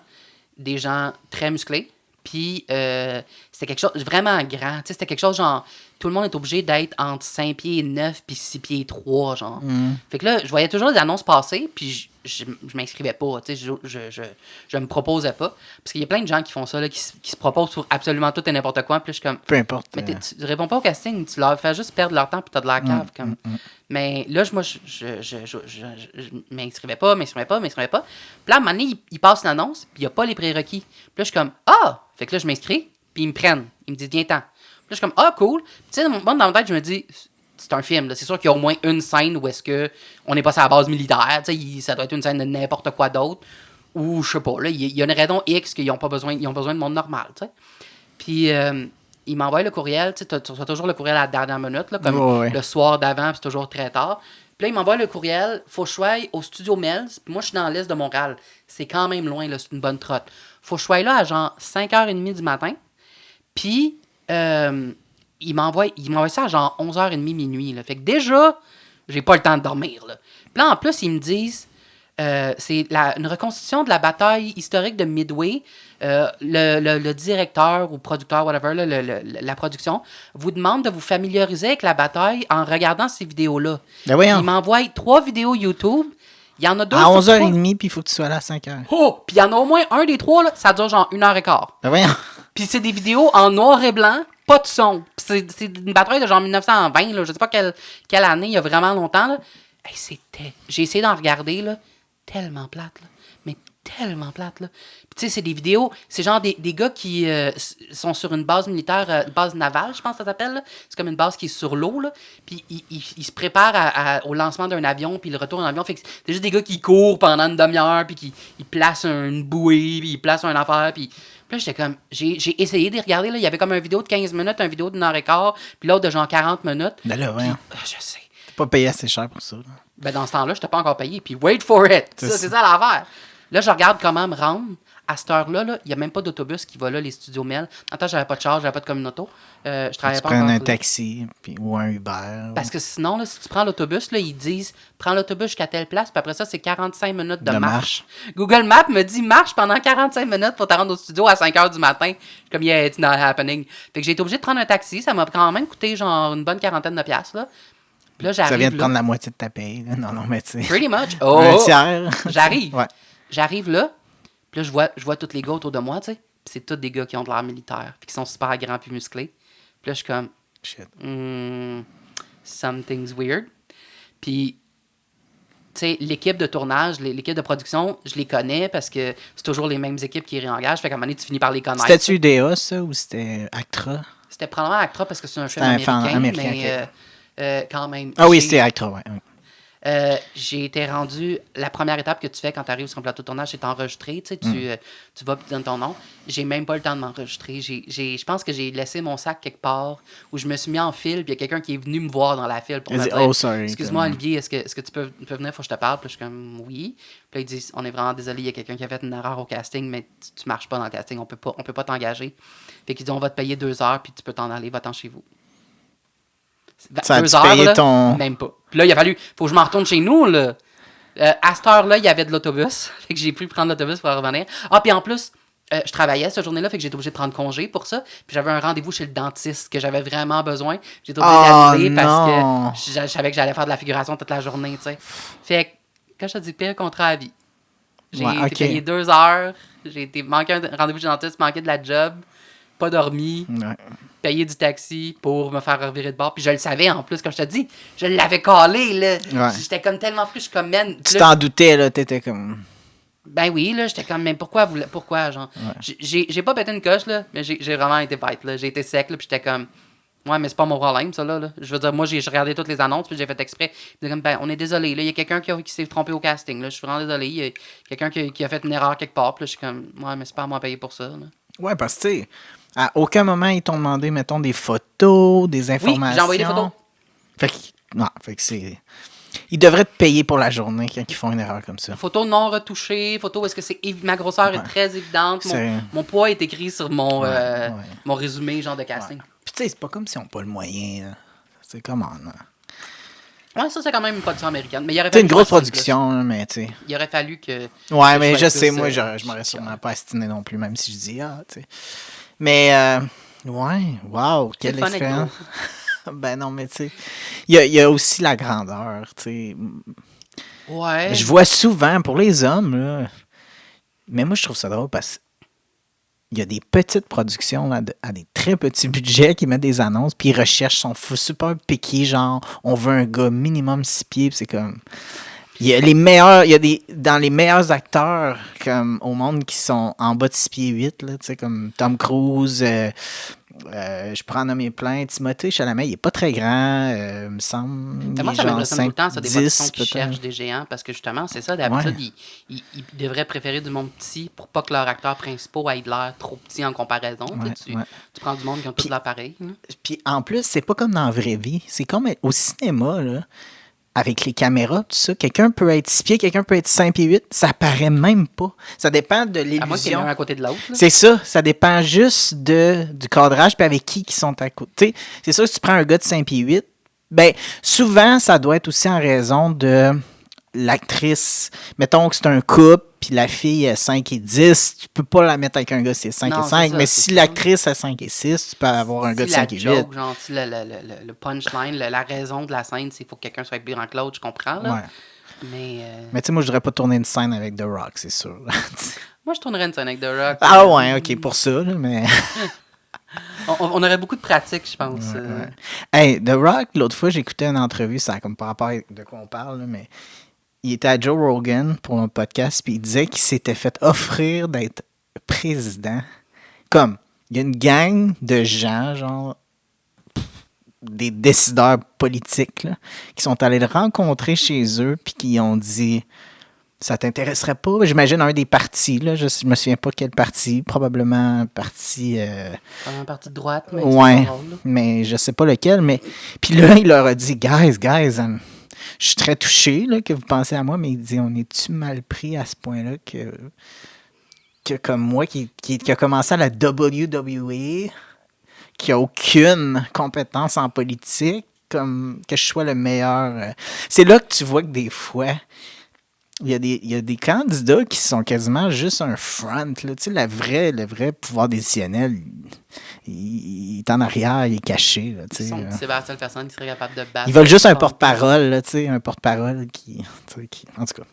des gens très musclés. Puis c'était quelque chose vraiment grand. Tu sais, c'était quelque chose genre... Tout le monde est obligé d'être entre 5 pieds 9 puis 6 pieds 3, genre. Fait que là, je voyais toujours les annonces passer, puis je m'inscrivais pas, tu sais, je me proposais pas. Parce qu'il y a plein de gens qui font ça, là, qui se proposent pour absolument tout et n'importe quoi, puis là, je suis comme... Peu importe. Mais tu réponds pas au casting, tu leur fais juste perdre leur temps, puis t'as de la cave, comme... Mais là, moi, je m'inscrivais pas. Puis là, à un moment donné, il passe une annonce, puis il y a pas les prérequis. Puis là, je suis comme, ah! Fait que là, je m'inscris. Puis ils me prennent. Ils me disent, viens-t'en. Puis là, je suis comme, ah, cool. Puis tu sais, moi, dans ma tête, je me dis, c'est un film. Là. C'est sûr qu'il y a au moins une scène où est-ce que on n'est pas sur la base militaire. Tu sais, ça doit être une scène de n'importe quoi d'autre. Ou, je sais pas, là, il y a une raison X qu'ils ont besoin de monde normal, tu sais. Puis, il m'envoie le courriel. Tu sais, tu reçois toujours le courriel à la dernière minute, là, comme le soir d'avant, puis c'est toujours très tard. Puis là, il m'envoie le courriel, faut que je sois au Studio Mills. Puis moi, je suis dans l'est de Montréal. C'est quand même loin, là, c'est une bonne trotte. Faut que je sois là à genre 5h30 du matin. Puis, il m'envoie ça à genre 11h30, minuit. Là. Fait que déjà, j'ai pas le temps de dormir. Là. Puis là, en plus, ils me disent, c'est une reconstitution de la bataille historique de Midway. Le directeur ou producteur, whatever, là, la production, vous demande de vous familiariser avec la bataille en regardant ces vidéos-là. Ben voyons. Il m'envoie 3 vidéos YouTube. Il y en a 2 à 11h30, puis il faut que tu sois là à 5h. Oh! Puis il y en a au moins un des 3, là, ça dure genre 1h15. Ben voyons. Puis c'est des vidéos en noir et blanc, pas de son. Puis c'est une bataille de genre 1920, là, je sais pas quelle année, il y a vraiment longtemps. Là. Hey, j'ai essayé d'en regarder, là, tellement plate, là. Mais tellement plate, là. Puis tu sais, c'est des vidéos, c'est genre des gars qui sont sur une base militaire, base navale, je pense que ça s'appelle. Là. C'est comme une base qui est sur l'eau, là. Puis ils se préparent au lancement d'un avion, puis le retour d'un avion. Fait que c'est juste des gars qui courent pendant une demi-heure, puis qui placent une bouée, puis ils placent une affaire, puis là, j'étais comme, j'ai essayé de regarder, là, il y avait comme une vidéo de 15 minutes, une vidéo d'une heure et quart, puis l'autre de genre 40 minutes. Ben là, ouais. Je sais. T'es pas payé assez cher pour ça. Là. Ben dans ce temps-là, je t'ai pas encore payé, puis wait for it. C'est ça l'affaire. Là, je regarde comment me rendre. À cette heure-là, il n'y a même pas d'autobus qui va là, les studios Mel. En temps, j'avais pas de charge, j'avais pas de communauto. Je travaillais pas prends encore. un taxi ou un Uber. Parce que sinon, là, si tu prends l'autobus, là, ils disent prends l'autobus jusqu'à telle place, puis après ça, c'est 45 minutes de marche. Google Maps me dit marche pendant 45 minutes pour te rendre au studio à 5h du matin. Comme yeah, it's not happening. Fait que j'ai été obligé de prendre un taxi. Ça m'a quand même coûté genre une bonne quarantaine de piastres. Là. Puis là, j'arrive. Ça vient de là. prendre la moitié de ta paye. Là. Non, mais tu sais. Pretty much. Un tiers. J'arrive. Ouais. J'arrive là. Puis là, je vois tous les gars autour de moi, tu sais. Puis c'est tous des gars qui ont de l'air militaire, puis qui sont super grands puis musclés. Puis là, je suis comme... Shit. Something's weird. Puis, tu sais, l'équipe de tournage, l'équipe de production, je les connais parce que c'est toujours les mêmes équipes qui réengagent. Fait qu'à un moment donné, tu finis par les connaître. C'était-tu UDA, ça, ou c'était Actra? C'était probablement Actra parce que c'est un film américain, mais quand même... Ah oui, c'était Actra, ouais. J'ai été rendu... La première étape que tu fais quand tu arrives sur un plateau de tournage, c'est t'enregistrer. Tu sais, tu vas et tu donnes ton nom. J'ai même pas le temps de m'enregistrer. Je pense que j'ai laissé mon sac quelque part où je me suis mis en file puis il y a quelqu'un qui est venu me voir dans la file pour me dire oh, sorry, excuse-moi, Olivier, est-ce que tu peux venir, faut que je te parle? Puis je suis comme oui. Puis là, ils disent on est vraiment désolé, il y a quelqu'un qui a fait une erreur au casting, mais tu marches pas dans le casting, on peut pas t'engager. Fait qu'ils disent on va te payer 2 heures puis tu peux t'en aller, va-t'en chez vous. Ça 2 a heures, payé là, ton... même pas. Puis là, il a fallu... Faut que je m'en retourne chez nous, là. À cette heure-là, il y avait de l'autobus. Fait que j'ai pu prendre l'autobus pour revenir. Ah, puis en plus, je travaillais cette journée-là, fait que j'étais obligé de prendre congé pour ça. Puis j'avais un rendez-vous chez le dentiste que j'avais vraiment besoin. J'étais obligé d'annuler parce que je savais que j'allais faire de la figuration toute la journée, tu sais. Fait que, quand je te dis pire contrat à vie, j'ai été payé 2 heures. J'ai été manqué un rendez-vous chez le dentiste, manqué de la job, pas dormi. Ouais. Payer du taxi pour me faire revirer de bord. Puis je le savais en plus, comme je te dis. Je l'avais calé, là. Ouais. J'étais comme tellement fru, je suis comme, man. Tu t'en doutais, là, t'étais comme... Ben oui, là, j'étais comme, mais pourquoi, genre? Ouais. J'ai pas pété une coche, là, mais j'ai vraiment été bête, là. J'ai été sec, là, puis j'étais comme, ouais, mais c'est pas mon problème, ça, là. Je veux dire, moi, j'ai regardé toutes les annonces, puis j'ai fait exprès. Puis comme, ben, on est désolé, là, il y a quelqu'un qui s'est trompé au casting, là. Je suis vraiment désolé. Il y a quelqu'un qui a fait une erreur quelque part, puis là, je suis comme, ouais, mais c'est pas à moi à payer pour ça, là. Ouais, parce que, tu sais, à aucun moment, ils t'ont demandé, mettons, des photos, des informations. Oui, j'ai envoyé des photos. Fait que c'est... Ils devraient te payer pour la journée quand ils font une erreur comme ça. Photo non retouchée, photo où est-ce que ma grosseur est très évidente. Mon poids est écrit sur mon résumé, genre de casting. Ouais. Puis tu sais, c'est pas comme s'ils n'ont pas le moyen. Là. C'est comment, là. Ouais, ça, c'est quand même une production américaine. Mais il aurait fallu une grosse production, là, mais tu sais. Il aurait fallu que... Ouais, mais je sais, moi, je m'aurais sûrement pas astiné non plus, même si je dis, tu sais. Mais, ouais, wow, quelle expérience. Ben non, mais tu sais, il y a aussi la grandeur, tu sais. Ouais. Je vois souvent, pour les hommes, là, mais moi, je trouve ça drôle parce qu'il y a des petites productions là, à des très petits budgets qui mettent des annonces, puis ils recherchent, sont super piqués, genre, on veut un gars minimum 6 pieds, puis c'est comme... Il y a les meilleurs, il y a dans les meilleurs acteurs comme au monde qui sont en bas de 6 pieds 8, là, tu sais, comme Tom Cruise, je prends en nommer plein. Timothée Chalamet, il est pas très grand, me semble. Mais Il moi, est ça genre m'impressionne tout le temps, ça, des 5, productions 10 qui peut-être. cherchent des géants, parce que justement, c'est ça, d'habitude, Ouais. ils devraient préférer du monde petit pour pas que leurs acteurs principaux aient de l'air trop petits en comparaison. Tu sais, Ouais, ouais. tu prends du monde qui ont tout l'appareil. Puis en plus, c'est pas comme dans la vraie vie. C'est comme au cinéma, là, avec les caméras, tout ça. Quelqu'un peut être 6 pieds, quelqu'un peut être 5 pieds 8. Ça paraît même pas. Ça dépend de À moins qu'il y ait l'illusion. un à côté de l'autre. là. C'est ça dépend juste du cadrage puis avec qui sont à côté. T'sais, c'est sûr, si tu prends un gars de 5 pieds 8, ben souvent, ça doit être aussi en raison de l'actrice. Mettons que c'est un couple, puis la fille est 5 et 10, tu peux pas la mettre avec un gars, c'est 5 Non, et c'est 5. ça, Mais c'est si ça. l'actrice est 5 et 6, tu peux avoir un gars de Si la 5 et 8. joke, genre, si le punchline, la raison de la scène, c'est qu'il faut que quelqu'un soit plus grand que l'autre, je comprends. Là. Ouais. Mais Mais tu sais, moi, je voudrais pas tourner une scène avec The Rock, c'est sûr. moi, je tournerais une scène avec The Rock. Ah ouais, ok, pour ça, là, mais... On aurait beaucoup de pratique, je pense. Ouais. Hey, The Rock, l'autre fois, j'écoutais une entrevue, ça a comme par rapport à de quoi on parle, là, mais il était à Joe Rogan pour un podcast, puis il disait qu'il s'était fait offrir d'être président. Comme, il y a une gang de gens, genre, des décideurs politiques, là, qui sont allés le rencontrer chez eux, puis qui ont dit... Ça t'intéresserait pas? J'imagine un des partis, là. Je me souviens pas quel parti. Probablement un parti... Comme un parti de droite, mais ouais, c'est pas drôle, là. mais je sais pas lequel. Mais puis là, il leur a dit, guys, je suis très touché là, que vous pensez à moi, mais il dit, on est-tu mal pris à ce point-là que comme moi, qui a commencé à la WWE, qui a aucune compétence en politique, comme que je sois le meilleur. C'est là que tu vois que des fois... Il y a des candidats qui sont quasiment juste un front. Là. Tu sais, le vrai pouvoir décisionnel, il est en arrière, il est caché. Là, tu sais, C'est la seule personne qui serait capable de battre. ils veulent juste un porte-parole, là, tu sais, un porte-parole qui... En tout cas.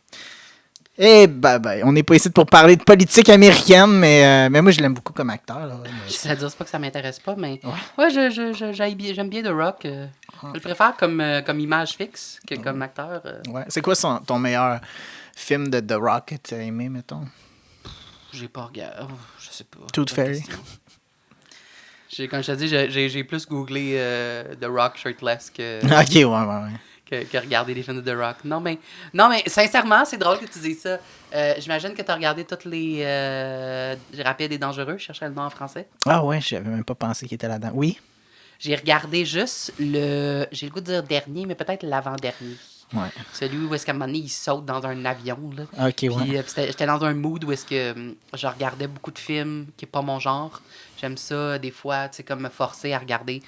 Eh ben, on n'est pas ici pour parler de politique américaine, mais moi, je l'aime beaucoup comme acteur. Là, C'est-à-dire, c'est pas que ça m'intéresse pas, mais ouais, j'aime bien The Rock. Je le préfère comme image fixe que comme acteur. Ouais. C'est quoi ton meilleur film de The Rock que tu as aimé, mettons? J'ai pas regardé. Oh, je sais pas. Tooth Bonne Fairy. question. Comme je te dis, j'ai plus googlé The Rock shirtless que regarder des films de The Rock. Non, mais sincèrement, c'est drôle que tu dises ça. J'imagine que tu as regardé toutes les Rapides et Dangereux. Je cherchais le nom en français. Ah ouais, j'avais même pas pensé qu'il était là-dedans. Oui? J'ai regardé juste j'ai le goût de dire dernier, mais peut-être l'avant-dernier. Ouais. Celui où est-ce qu'à un moment donné, il saute dans un avion. Là. Ok, Puis, ouais. j'étais dans un mood où est-ce que je regardais beaucoup de films qui n'est pas mon genre. J'aime ça, des fois, tu sais, comme me forcer à regarder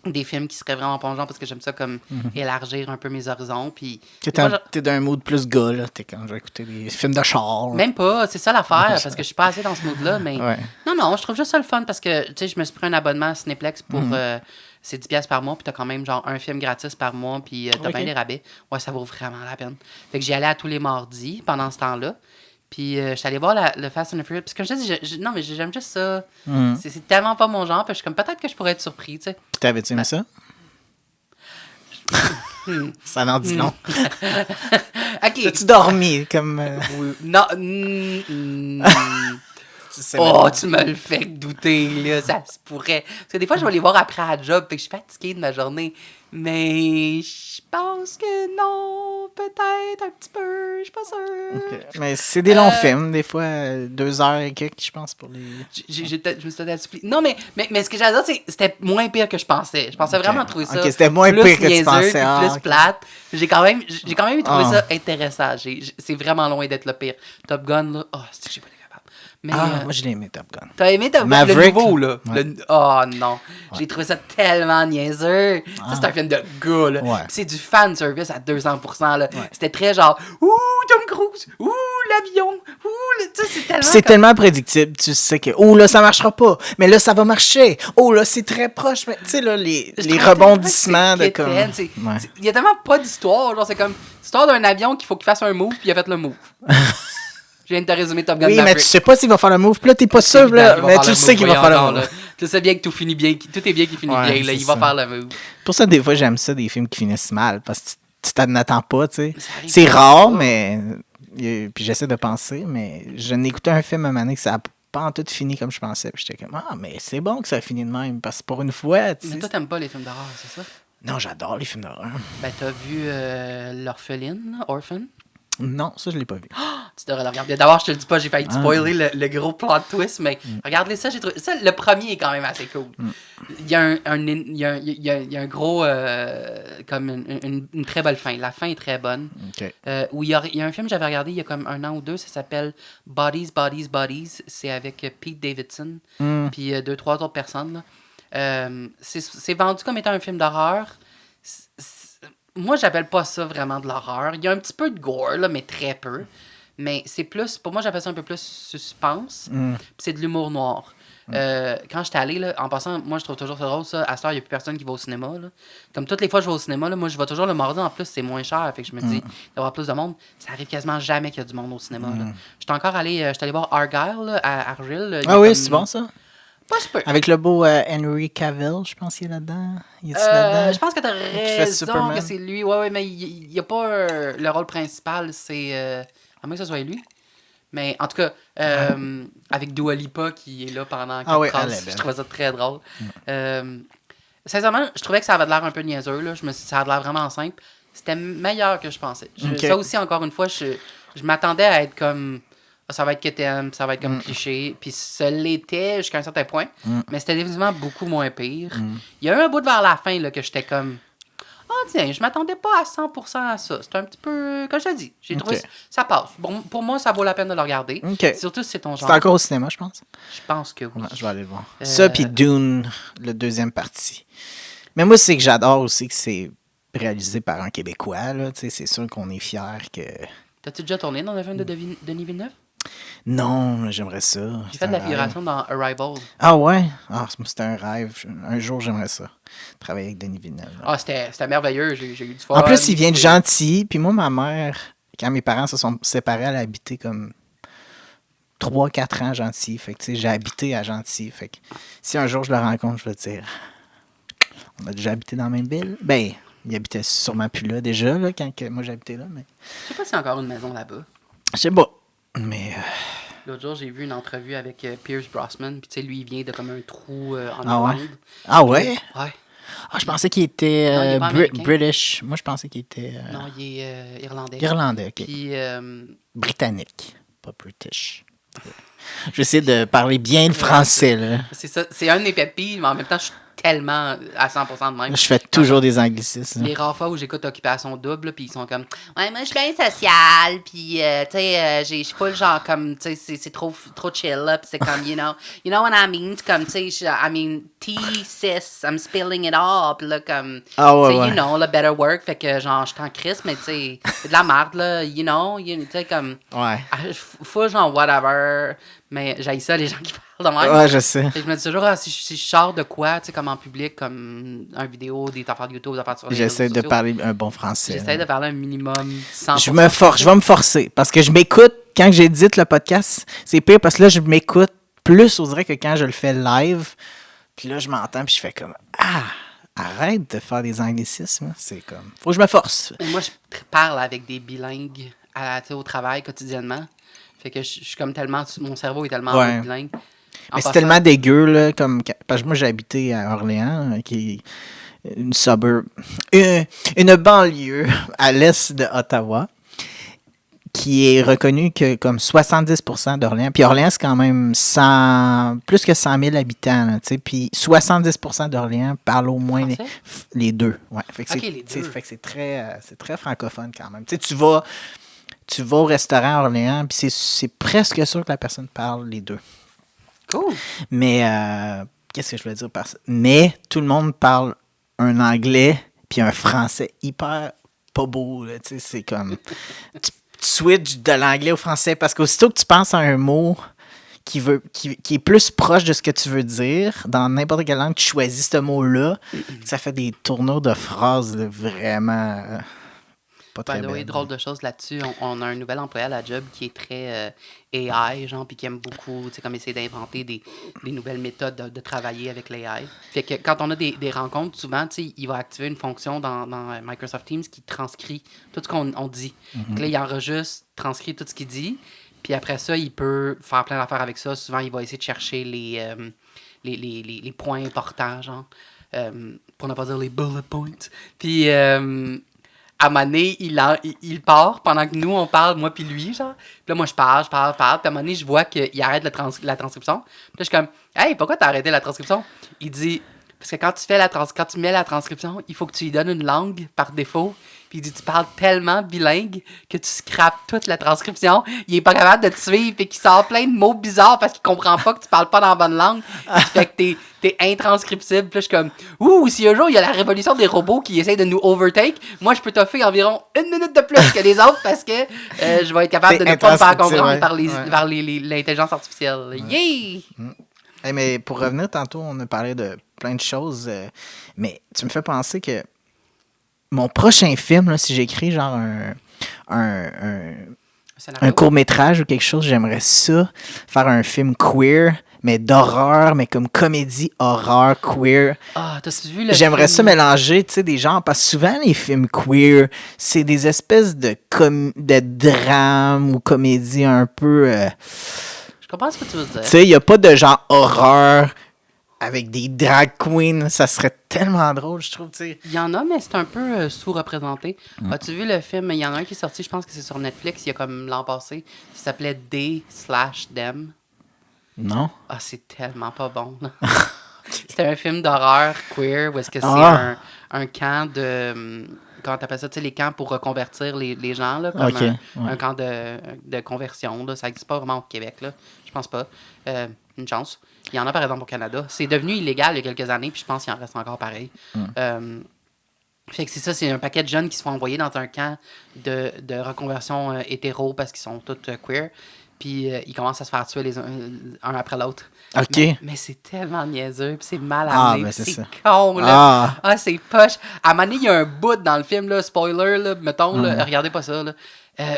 des films qui seraient vraiment pas mon genre parce que j'aime ça comme élargir un peu mes horizons. Puis, T'es d'un mood plus gars, là. T'es quand je vais écouter des films de char. même pas, c'est ça l'affaire, parce que je suis pas assez dans ce mood-là, mais... Ouais. Non, je trouve juste ça le fun parce que, tu sais, je me suis pris un abonnement à Cinéplex pour... c'est 10$ par mois, puis t'as quand même genre un film gratis par mois, puis t'as bien des rabais. Ouais, ça vaut vraiment la peine. Fait que j'y allais à tous les mardis pendant ce temps-là. Puis je suis allé voir le Fast and the Furious. Parce que comme je te dis, non, mais j'aime juste ça. C'est tellement pas mon genre, puis je suis comme peut-être que je pourrais être surpris, tu sais. T'avais-tu aimé ça? Ça en dit long. OK. T'as-tu dormi comme. Oui. Non. Tu sais, Oh, tu me le fais douter, là. Ça se pourrait. Parce que des fois, je vais les voir après à la job, puis que je suis fatiguée de ma journée. Mais je pense que non. Peut-être un petit peu. Je suis pas sûre. Ok. Mais c'est des longs films, des fois, 2 heures et quelques, je pense, pour les. Je me suis peut-être assoupli. Non, mais ce que j'allais dire, c'est que c'était moins pire que je pensais. Je pensais vraiment trouver ça. Ok, c'était moins plus pire que tu niaiseux, pensais. puis Ah, plus ok. plate. J'ai quand même trouvé Ah. ça intéressant. C'est vraiment loin d'être le pire. Top Gun, là. Oh, c'est que j'ai pas été capable. Mais. Moi, je l'ai aimé, Top Gun. T'as aimé Top Gun, le Maverick, nouveau, là? ouais. Oh non. J'ai trouvé ça tellement niaiseux. Ça, c'est un film de gars, là. Ouais. Puis c'est du fan service à 200%, là. C'était très genre, ouh, Tom Cruise, ouh, l'avion, ouh, tu sais, c'est tellement. C'est tellement prédictible, tu sais que, oh là, ça marchera pas, mais là, ça va marcher. Oh là, c'est très proche. Mais tu sais, là, les rebondissements de comme. Ouais. Il y a tellement pas d'histoire. Genre, c'est comme l'histoire d'un avion qu'il faut qu'il fasse un move, puis il a fait le move. Je viens de te résumer Top Gun Oui, mais Maverick. tu sais pas s'il va faire le move, puis là, t'es pas sûr, Évidemment, là, il va mais faire tu le le sais move, qu'il va voyons faire le donc, move. là. Tu sais bien que tout est bien qui finit Ouais, bien, là. c'est Il va ça. faire le move. Pour ça, des fois, j'aime ça, des films qui finissent mal, parce que tu t'en attends pas, tu sais. Ça arrive C'est pas. rare, mais... Puis j'essaie de penser, mais je n'ai écouté un film à un moment donné que ça n'a pas en tout fini comme je pensais. Puis j'étais comme, ah, mais c'est bon que ça a fini de même, parce que pour une fois, tu Mais sais... toi, t'aimes pas les films d'horreur, c'est ça? Non, j'adore les films d'horreur. Ben, t'as vu L'Orpheline, là, Orphan? Non, ça, je l'ai pas vu. Tu devrais le regarder. D'abord, je te le dis pas, j'ai failli te spoiler le gros plot twist, mais regarde-les ça, j'ai trouvé... Ça, le premier est quand même assez cool. Il y a il y a un gros... comme une très belle fin. La fin est très bonne. OK. Où il y a un film que j'avais regardé il y a comme 1 an ou 2, ça s'appelle Bodies, Bodies, Bodies. C'est avec Pete Davidson, puis 2-3 autres personnes. Là. C'est vendu comme étant un film d'horreur. Moi, j'appelle pas ça vraiment de l'horreur. Il y a un petit peu de gore, là, mais très peu. Mais c'est plus, pour moi, j'appelle ça un peu plus suspense. Puis c'est de l'humour noir. Quand j'étais allé, là, en passant, moi, je trouve toujours ça drôle, ça. À cette heure, il n'y a plus personne qui va au cinéma. Là. Comme toutes les fois que je vais au cinéma, là, moi, je vais toujours le mardi. En plus, c'est moins cher. Fait que je me dis, il y aura plus de monde. Ça arrive quasiment jamais qu'il y a du monde au cinéma. J'étais encore allé, allé voir Argyle là, à Argyle. Là. Ah oui, c'est bon, ça? Pas super. Avec le beau Henry Cavill, je pense qu'il est là-dedans. Il est là-dedans? Je pense que t'as fait raison Superman. que c'est lui. Ouais, mais il n'y a pas le rôle principal, c'est... à moins que ce soit lui. Mais en tout cas, avec Dua Lipa qui est là pendant Ah oui, quatre elle est phrases, belle. je trouvais ça très drôle. Sincèrement, je trouvais que ça avait l'air un peu niaiseux. Là. Ça avait l'air vraiment simple. C'était meilleur que je pensais. Ok. Ça aussi, encore une fois, je m'attendais à être comme... Ça va être Ketem, ça va être comme cliché. Puis ça l'était jusqu'à un certain point. Mais c'était définitivement beaucoup moins pire. Il y a eu un bout de vers la fin là, que j'étais comme... Ah tiens, je m'attendais pas à 100% à ça. C'est un petit peu... Comme je te dis, j'ai trouvé... Ok. Ça passe. Bon, pour moi, ça vaut la peine de le regarder. Ok. Surtout si c'est ton genre. C'est encore au cinéma, je pense. Je pense que oui. Ouais, je vais aller le voir. Ça, puis Dune, le deuxième partie. Mais moi, c'est que j'adore aussi que c'est réalisé par un Québécois. Là. Tu sais, c'est sûr qu'on est fiers que... T'as-tu déjà tourné dans le film de Denis Villeneuve? Non, mais j'aimerais ça. J'ai fait de la figuration dans Arrival. Ah ouais? Ah, c'était un rêve. Un jour, j'aimerais ça. Travailler avec Denis Villeneuve. Ah, c'était merveilleux. J'ai eu du fun. En plus, il vient de Gentilly. Puis moi, ma mère, quand mes parents se sont séparés, elle a habité comme 3-4 ans à Gentilly. Fait que, tu sais, j'ai habité à Gentilly. Fait que si un jour je le rencontre, je vais dire, on a déjà habité dans la même ville. Ben, il habitait sûrement plus là déjà, là, quand moi j'habitais là. Mais Je sais pas s'il y a encore une maison là-bas. je sais pas. Mais L'autre jour, j'ai vu une entrevue avec Pierce Brosnan. Puis, tu sais, lui, il vient de comme un trou en Ah ouais? Irlande. Ah ouais? Ouais. Ah, je pensais qu'il était Non, il est pas américain. British. Moi, je pensais qu'il était Non, il est irlandais. irlandais. OK. Puis, Britannique, pas British. J'essaie de parler bien le français, là. c'est ça. C'est un de mes pet peeves, mais en même temps, je suis tellement à 100% de même. Je fais toujours des anglicismes. Les rares fois où j'écoute Occupation Double, là, puis ils sont comme ouais, moi je suis bien sociale, puis tu sais, je suis full genre comme, tu sais, c'est trop chill, là, puis c'est comme, you know what I mean, c'est comme, tu sais, I mean, tea, sis, I'm spilling it all, puis là, comme, Ah ouais, tu sais, ouais. you know, le better work, fait que genre, je suis en crise, mais tu sais, c'est de la merde, là, tu sais, comme, Ouais. full genre whatever, mais j'haïs ça, les gens qui parlent de même. Ouais, je sais. Fait que je me dis toujours, si je sors de quoi, tu sais, comme en public, comme une vidéo, des affaires de YouTube, des affaires sur les J'essaie réseaux de sociaux, parler un bon français. j'essaie de parler un minimum sans. Je vais me forcer. Parce que je m'écoute, quand j'édite le podcast, c'est pire parce que là, je m'écoute plus, on dirait que quand je le fais live. Puis là, je m'entends, puis je fais comme, arrête de faire des anglicismes. C'est comme, faut que je me force. Moi, je parle avec des bilingues tu sais, au travail quotidiennement. Fait que je suis comme tellement. Mon cerveau est tellement Ouais. bilingue. Mais c'est tellement dégueu, là, comme. Parce que moi, j'ai habité à Orléans, qui est une suburb. Une banlieue à l'est de Ottawa, qui est reconnue que comme 70% d'Orléans. Puis Orléans, c'est quand même plus que 100 000 habitants, là, tu sais. Puis 70% d'Orléans parlent au moins Français? les deux. Ouais. Fait que Ok, c'est, les tu sais, deux. fait que c'est très francophone quand même. Tu sais, tu vas au restaurant à Orléans, puis c'est presque sûr que la personne parle les deux. Cool. Mais, qu'est-ce que je voulais dire par ça? Mais tout le monde parle un anglais puis un français hyper pas beau. Là, tu sais, c'est comme... tu switches de l'anglais au français parce qu'aussitôt que tu penses à un mot qui est plus proche de ce que tu veux dire, dans n'importe quelle langue, tu choisis ce mot-là, ça fait des tournures de phrases là, vraiment... pas très By the way, belle. drôle de choses là-dessus. On a un nouvel employé à la job qui est très AI, genre, puis qui aime beaucoup, tu sais, comme essayer d'inventer des nouvelles méthodes de travailler avec l'AI. Fait que quand on a des rencontres, souvent, tu sais, il va activer une fonction dans Microsoft Teams qui transcrit tout ce qu'on dit. Donc là, il enregistre, transcrit tout ce qu'il dit, puis après ça, il peut faire plein d'affaires avec ça. Souvent, il va essayer de chercher les points importants, genre, pour ne pas dire les bullet points. Puis, à un moment donné, il part pendant que nous, on parle, moi puis lui, genre. Puis là, moi, je parle. Puis à un moment donné, je vois qu'il arrête la transcription. Puis là, je suis comme, « Hey, pourquoi t'as arrêté la transcription? » Il dit, « Parce que quand tu mets la transcription, il faut que tu lui donnes une langue par défaut. » Puis il dit, « Tu parles tellement bilingue que tu scrapes toute la transcription. Il est pas capable de te suivre. » Puis qu'il sort plein de mots bizarres parce qu'il comprend pas que tu parles pas dans la bonne langue. Fait que t'es intranscriptible. Puis là, je suis comme, ouh, si un jour il y a la révolution des robots qui essayent de nous overtake, moi, je peux t'offrir environ 1 minute de plus que les autres parce que je vais être capable de ne pas me faire comprendre par l'intelligence artificielle. Yeah! Hey, mais pour revenir, tantôt, on a parlé de plein de choses, mais tu me fais penser que mon prochain film, là, si j'écris genre un court-métrage ou quelque chose, j'aimerais ça, faire un film queer, mais d'horreur, mais comme comédie horreur queer. Ah, t'as vu le J'aimerais film? ça mélanger, tu sais, des genres, parce que souvent, les films queer, c'est des espèces de drame ou comédie un peu... Je comprends ce que tu veux dire. Tu sais, il n'y a pas de genre horreur avec des drag queens. Ça serait tellement drôle, je trouve, tu sais. Il y en a, mais c'est un peu sous-représenté. As-tu vu le film? Il y en a un qui est sorti, je pense que c'est sur Netflix, il y a comme l'an passé. Ça s'appelait They/Them. Non? Ah, c'est tellement pas bon, là. C'était un film d'horreur queer où est-ce que c'est un camp de... Comment t'appelles ça? Tu sais, les camps pour reconvertir les gens, là. Comme un camp de conversion, là. Ça n'existe pas vraiment au Québec, là. Je pense pas. Une chance. Il y en a, par exemple, au Canada. C'est devenu illégal il y a quelques années, puis je pense qu'il en reste encore pareil. Fait que c'est ça, c'est un paquet de jeunes qui se font envoyer dans un camp de reconversion hétéro parce qu'ils sont tous queer. Puis ils commencent à se faire tuer les un après l'autre. OK. Mais c'est tellement niaiseux, puis c'est mal Ah, amené, ben, puis c'est c'est ça. con, là. Ah. C'est poche. À un moment donné, il y a un bout dans le film, là, spoiler, là, mettons, là, regardez pas ça, là,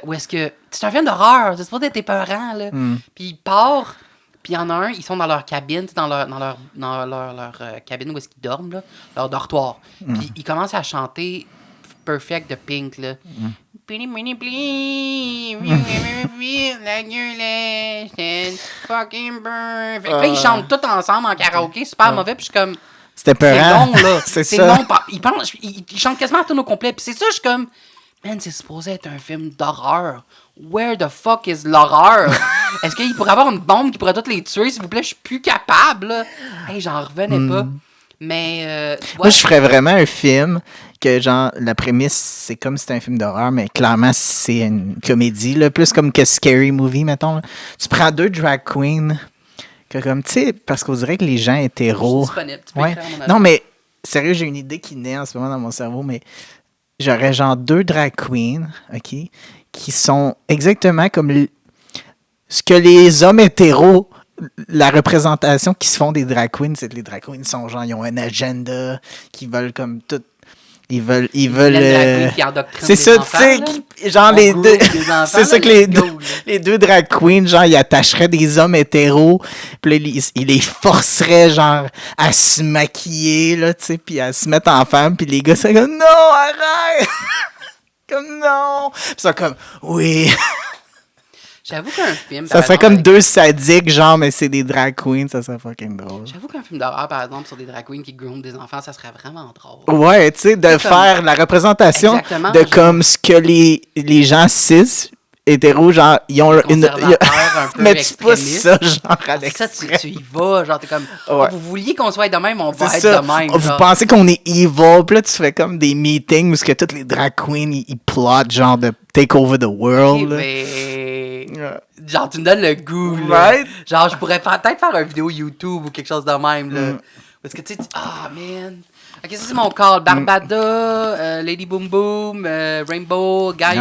où est-ce que... C'est un film d'horreur, c'est supposé être épeurant, là. Puis il part, puis il y en a un, ils sont dans leur cabine, dans leur cabine où est-ce qu'ils dorment, là, leur dortoir. Puis ils commencent à chanter Perfect de Pink, là. Pretty, pretty, please, like your legend, fucking bird. Fait que là, ils chantent tous ensemble en karaoké, super mauvais, puis je suis comme... C'était peurant. C'est long, là. C'est C'est ça. long. Ils chantent quasiment à tout au complet. Puis c'est ça, je suis comme... Man, c'est supposé être un film d'horreur. Where the fuck is l'horreur? Est-ce qu'il pourrait avoir une bombe qui pourrait toutes les tuer, s'il vous plaît? Je suis plus capable, là. Hey, j'en revenais pas. Mais, tu vois... Moi, je ferais vraiment un film que, genre, la prémisse, c'est comme si c'était un film d'horreur, mais clairement, c'est une comédie, là, plus comme que Scary Movie, mettons. Là. Tu prends 2 drag queens, que comme, tu sais, parce qu'on dirait que les gens hétéros... Je suis disponible, tu peux Ouais. écrire à mon Non, mais, sérieux, j'ai une idée qui naît en ce moment dans mon cerveau, mais j'aurais, genre, 2 drag queens, OK, qui sont exactement comme ce que les hommes hétéros... La représentation qui se font des drag queens, c'est que les drag queens sont genre, ils ont un agenda, qui veulent comme tout. Ils veulent. C'est ça, tu sais, genre les deux. C'est ça que les deux drag queens, genre, ils attacheraient des hommes hétéros, puis là, ils les forceraient, genre, à se maquiller, là, tu sais, puis à se mettre en femme, puis les gars, c'est comme, non, arrête! Comme, non! Puis ils sont comme, oui! J'avoue qu'un film... Ça serait comme 2 sadiques, genre, mais c'est des drag queens, ça serait fucking drôle. J'avoue qu'un film d'horreur, par exemple, sur des drag queens qui groom des enfants, ça serait vraiment drôle. Ouais, tu sais, de faire la représentation Exactement, de genre... comme ce que les gens cis, hétéros, genre, ils ont une... un peu mais tu pousses ça, genre, à ça, l'extrême. tu y vas, genre, t'es comme... Ouais. Vous vouliez qu'on soit de même, on va C'est être ça. de même. Vous genre. pensez qu'on est evil, puis là, tu fais comme des meetings où ce que toutes les drag queens, ils plottent, genre, de take over the world. là. Mais... Genre, tu me donnes le goût, là. Right? Genre, je pourrais peut-être faire une vidéo YouTube ou quelque chose de même, là. Parce que, tu sais, ah, man. Ok, ça, c'est mon call. Barbada, Lady Boom Boom, Rainbow, guys,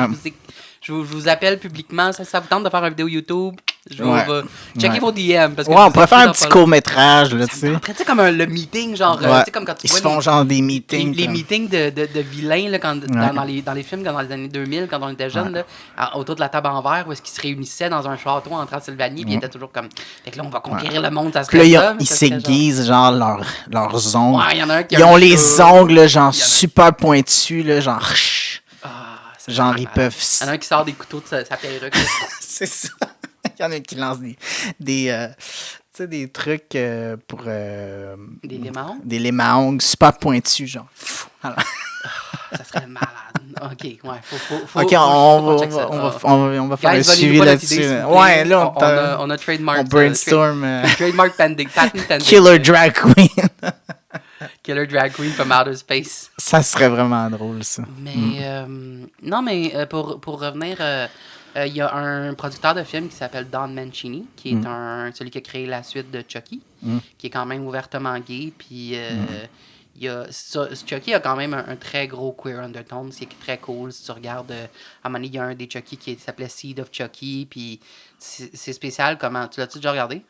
je vous appelle publiquement. Ça vous tente de faire une vidéo YouTube? Je Ouais. vais checker Ouais. vos DM. Parce que Ouais, on vous pourrait êtes faire un dans petit pas là. court-métrage, là, tu Ça me sais. tenterait, tu sais, comme le meeting, genre, tu Ouais. sais, comme quand tu Ils se vois font genre des meetings. les comme- meetings de vilains là, quand, Ouais. dans les films, comme dans les années 2000, quand on était jeunes, Ouais. là, autour de la table en verre, où est-ce qu'ils se réunissaient dans un château en Transylvanie, puis ils étaient toujours comme, fait que là, on va conquérir le monde, ça Puis là, serait ça, mais ils ça serait genre... s'aiguisent, genre, leurs ongles. Ouais, il y en a un qui a Ils un ont les chat. ongles, là, genre, Il y en a- super pointus, là, genre... Ah, ça Genre, serait ils malade. peuvent... Il y en a un qui sort des couteaux de sa perruque. C'est ça. Il y en a qui lancent tu sais, des trucs pour... Des lémons. des lames à ongles super pointus, genre. Alors, Ça serait malade. OK, ouais, faut OK, faut on check ça. va faire Guys, un volez-nous suivi pas notre là-dessus. idée, s'il vous plaît. Ouais, là, on a trademark. on brainstorm Trademark pending. Patent pending. Killer Drag Queen. Killer drag queen from outer space. Ça serait vraiment drôle, ça. Mais, non, mais pour revenir, il y a un producteur de film qui s'appelle Don Mancini, qui est celui qui a créé la suite de Chucky, qui est quand même ouvertement gay. Puis, Chucky a quand même un très gros queer undertone, c'est très cool. Si tu regardes, à un moment donné, il y a un des Chucky qui s'appelait Seed of Chucky, puis c'est spécial. Comment tu l'as-tu déjà regardé?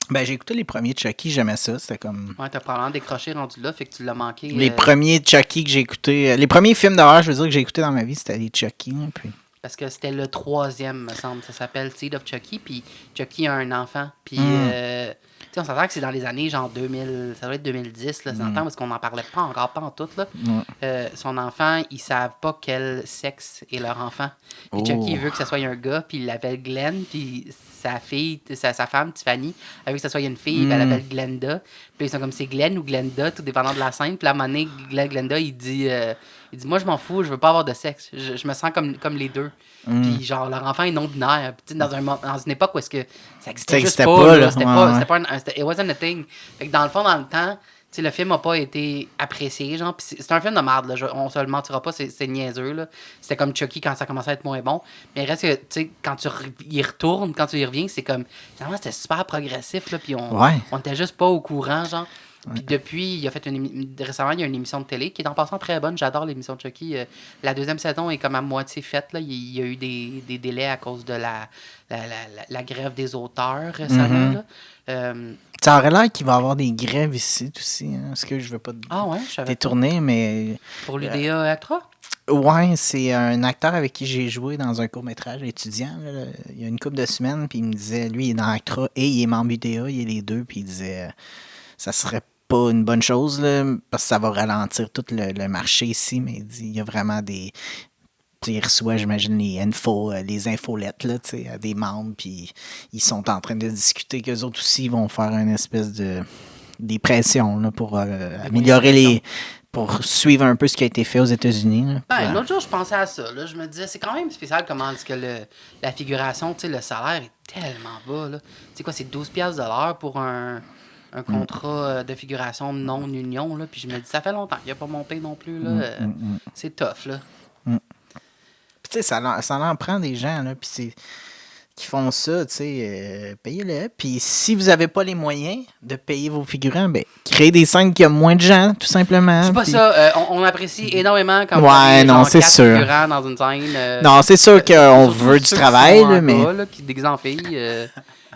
Ben, j'ai écouté les premiers Chucky, j'aimais ça. C'était comme... Ouais, t'as probablement décroché rendu là, fait que tu l'as manqué. Les premiers Chucky que j'ai écoutés... les premiers films d'horreur, je veux dire, que j'ai écoutés dans ma vie, c'était les Chucky. Là, puis... Parce que c'était le 3e, me semble. Ça s'appelle Seed of Chucky. Puis Chucky a un enfant. Puis, tu sais, on s'entend que c'est dans les années genre 2000, ça doit être 2010, là, s'entend, parce qu'on n'en parlait pas encore, pas en tout. Là. Son enfant, ils savent pas quel sexe est leur enfant. Puis Chucky, il veut que ça soit un gars, puis il l'appelle Glenn. Puis sa fille, sa femme, Tiffany, elle veut que ça soit une fille, puis elle l'appelle Glenda. Puis ils sont comme c'est Glenn ou Glenda, tout dépendant de la scène. Puis à un moment donné, Glenda, il dit moi, je m'en fous, je veux pas avoir de sexe. Je me sens comme les deux. Puis genre, leur enfant est non-binaire. Puis dans une époque où est-ce que ça existait juste pas. Là. C'était pas it wasn't a thing. Fait que dans le fond, dans le temps, tu sais, le film n'a pas été apprécié. Genre, puis c'est un film de merde. Là. On se le mentira pas, c'est niaiseux. Là. C'était comme Chucky quand ça commençait à être moins bon. Mais il reste que, tu sais, quand tu y retournes, quand tu y reviens, c'est comme... Finalement, c'était super progressif. Là, puis on était juste pas au courant, genre. Puis depuis, il a fait récemment, il y a une émission de télé qui est en passant très bonne. J'adore l'émission de Chucky. La deuxième saison est comme à moitié faite. Là. Il y a eu des délais à cause de la grève des auteurs récemment. Là. Ça aurait l'air qu'il va y avoir des grèves ici aussi. Hein. Est-ce que je veux pas Ah ouais, je savais détourner, mais... Pour l'UDA Actra? Ouais, c'est un acteur avec qui j'ai joué dans un court-métrage étudiant. Là, il y a une couple de semaines, puis il me disait, lui, il est dans Actra et il est membre UDA, il est les deux, puis il disait, ça serait pas une bonne chose, là, parce que ça va ralentir tout le marché ici, mais il dit, il y a vraiment des... Il reçoit, j'imagine, les infolettes là, à des membres, puis ils sont en train de discuter qu'eux autres aussi vont faire une espèce des pressions là, pour améliorer pour suivre un peu ce qui a été fait aux États-Unis. Là, Ben, l'autre jour, je pensais à ça. Là. Je me disais, c'est quand même spécial comment est-ce que la figuration, tu sais, le salaire est tellement bas. Là. Tu sais quoi, c'est 12$ de l'heure pour un contrat de figuration non-union. Là. Puis je me dis, ça fait longtemps qu'il n'a pas monté non plus. Là. C'est tough, là. Tu sais, ça en prend des gens, là, puis qui font ça, tu sais, payez-le. Puis si vous n'avez pas les moyens de payer vos figurants, ben créez des scènes qui ont moins de gens, tout simplement. C'est pas puis... ça. On apprécie énormément quand ouais, on non, a c'est 4 sûr. figurants dans une scène. non, c'est sûr qu'on veut du ceux qui travail, sont en là, mais... bas, là, qui déguisent en filles,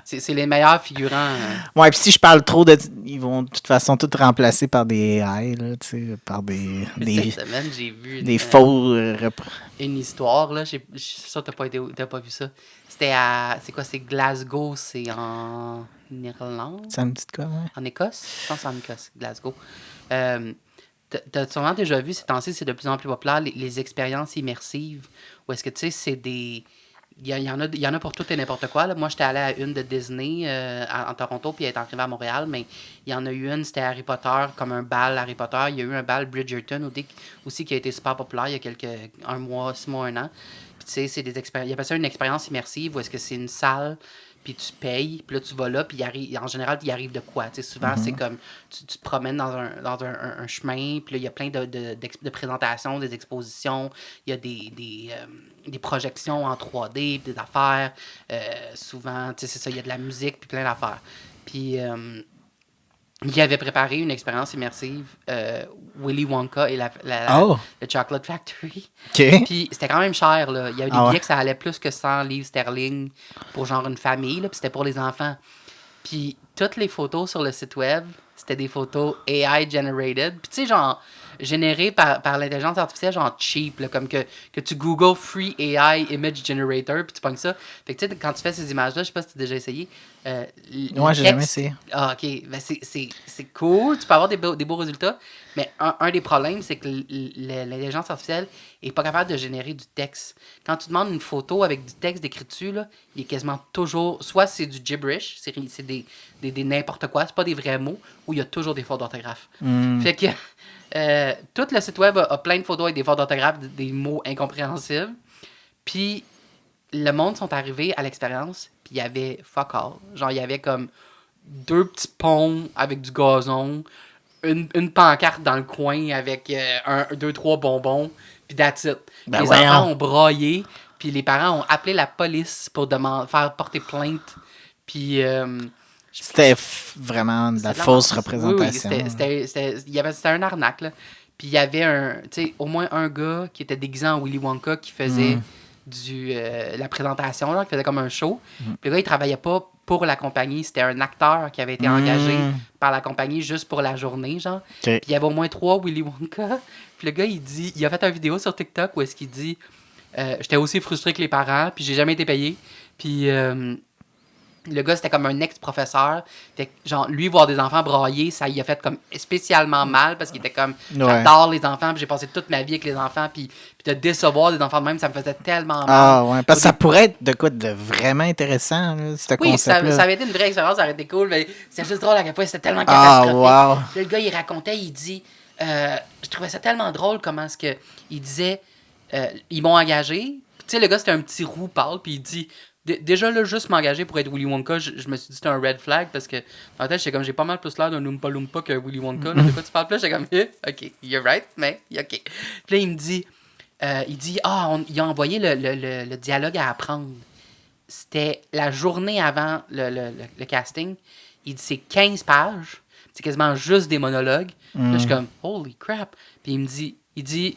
c'est les meilleurs figurants. Ouais, puis si je parle trop ils vont de toute façon tout remplacer par des AI, là, tu sais, par Cette semaine, j'ai vu des faux... une histoire, là. Je suis sûr que t'as pas vu ça. C'était c'est quoi? C'est Glasgow, c'est en Irlande? Ça me dit de quoi, ouais? En Écosse? Je pense que c'est en Écosse, Glasgow. T'as sûrement déjà vu, ces temps-ci, c'est de plus en plus populaire, les expériences immersives, où est-ce que, tu sais, c'est des... Il y en a pour tout et n'importe quoi. Là. Moi, j'étais allé à une de Disney en Toronto, puis elle est arrivée à Montréal, mais il y en a eu une, c'était Harry Potter, comme un bal Harry Potter. Il y a eu un bal Bridgerton aussi qui a été super populaire il y a un mois, 6 mois, un an. Puis tu sais, c'est des expériences. Il appelle ça une expérience immersive, où est-ce que c'est une salle, puis tu payes, puis là, tu vas là, puis en général, il arrive de quoi? Tu sais, souvent, c'est comme, tu te promènes dans un chemin, puis là, il y a plein de présentations, des expositions, il y a des projections en 3D, des affaires, souvent, tu sais, c'est ça, il y a de la musique, puis plein d'affaires. Puis, Il avait préparé une expérience immersive, Willy Wonka et le Chocolate Factory. OK. Puis c'était quand même cher, là. Il y avait des Ah ouais. billets que ça allait plus que 100 livres sterling pour genre une famille, là, puis c'était pour les enfants. Puis toutes les photos sur le site web, c'était des photos AI generated. Puis tu sais, genre, générées par l'intelligence artificielle, genre cheap, là, comme que tu Google Free AI Image Generator, puis tu pognes ça. Fait que tu sais, quand tu fais ces images-là, je sais pas si tu as déjà essayé. Ouais, j'ai jamais essayé. Ah, ok. Ben, c'est cool, tu peux avoir des beaux résultats, mais un des problèmes, c'est que l'intelligence artificielle est pas capable de générer du texte. Quand tu demandes une photo avec du texte d'écriture, là, il est quasiment toujours, soit c'est du gibberish, c'est des n'importe quoi, c'est pas des vrais mots, ou il y a toujours des fautes d'orthographe. Fait que tout le site web a plein de photos avec des fautes d'orthographe, des mots incompréhensibles. Puis le monde sont arrivés à l'expérience, puis il y avait fuck all. Genre, il y avait comme 2 petits ponts avec du gazon, une pancarte dans le coin avec 2-3 bonbons, puis that's it. Ben Les voyons. enfants ont braillé, puis les parents ont appelé la police pour faire porter plainte. Puis C'était vraiment de la fausse représentation. Oui, c'était un arnaque, là. Puis il y avait au moins un gars qui était déguisé en Willy Wonka qui faisait la présentation, là, qui faisait comme un show. Puis le gars, il travaillait pas pour la compagnie. C'était un acteur qui avait été engagé par la compagnie juste pour la journée, genre. Puis il y avait au moins 3 Willy Wonka. Puis le gars, il a fait une vidéo sur TikTok où est-ce qu'il dit j'étais aussi frustré que les parents, puis j'ai jamais été payé. Puis le gars, c'était comme un ex-professeur. Fait que, genre, lui, voir des enfants brailler, ça y a fait comme spécialement mal parce qu'il était comme, j'adore les enfants, puis j'ai passé toute ma vie avec les enfants, puis de décevoir des enfants de même, ça me faisait tellement mal. Ah ouais, parce que ça pourrait être de quoi de vraiment intéressant, là, ce oui, concept-là. ça avait été une vraie expérience, ça aurait été cool, mais c'est juste drôle à quel point c'était tellement catastrophique. Ah, wow. Puis le gars, il racontait, il dit, je trouvais ça tellement drôle comment est-ce que il disait, ils m'ont engagé. Tu sais, le gars, c'était un petit roux pâle, puis il dit, déjà, là, juste m'engager pour être Willy Wonka, je me suis dit c'était un red flag parce que en fait, j'étais comme, j'ai pas mal plus l'air d'un Oompa Loompa que Willy Wonka. Là, de quoi tu parles plus? J'étais comme, ok, you're right, mais ok. Puis là, il me dit, il a envoyé le dialogue à apprendre. C'était la journée avant le casting. Il dit, c'est 15 pages. C'est quasiment juste des monologues. Là, je suis comme, holy crap. Puis il dit,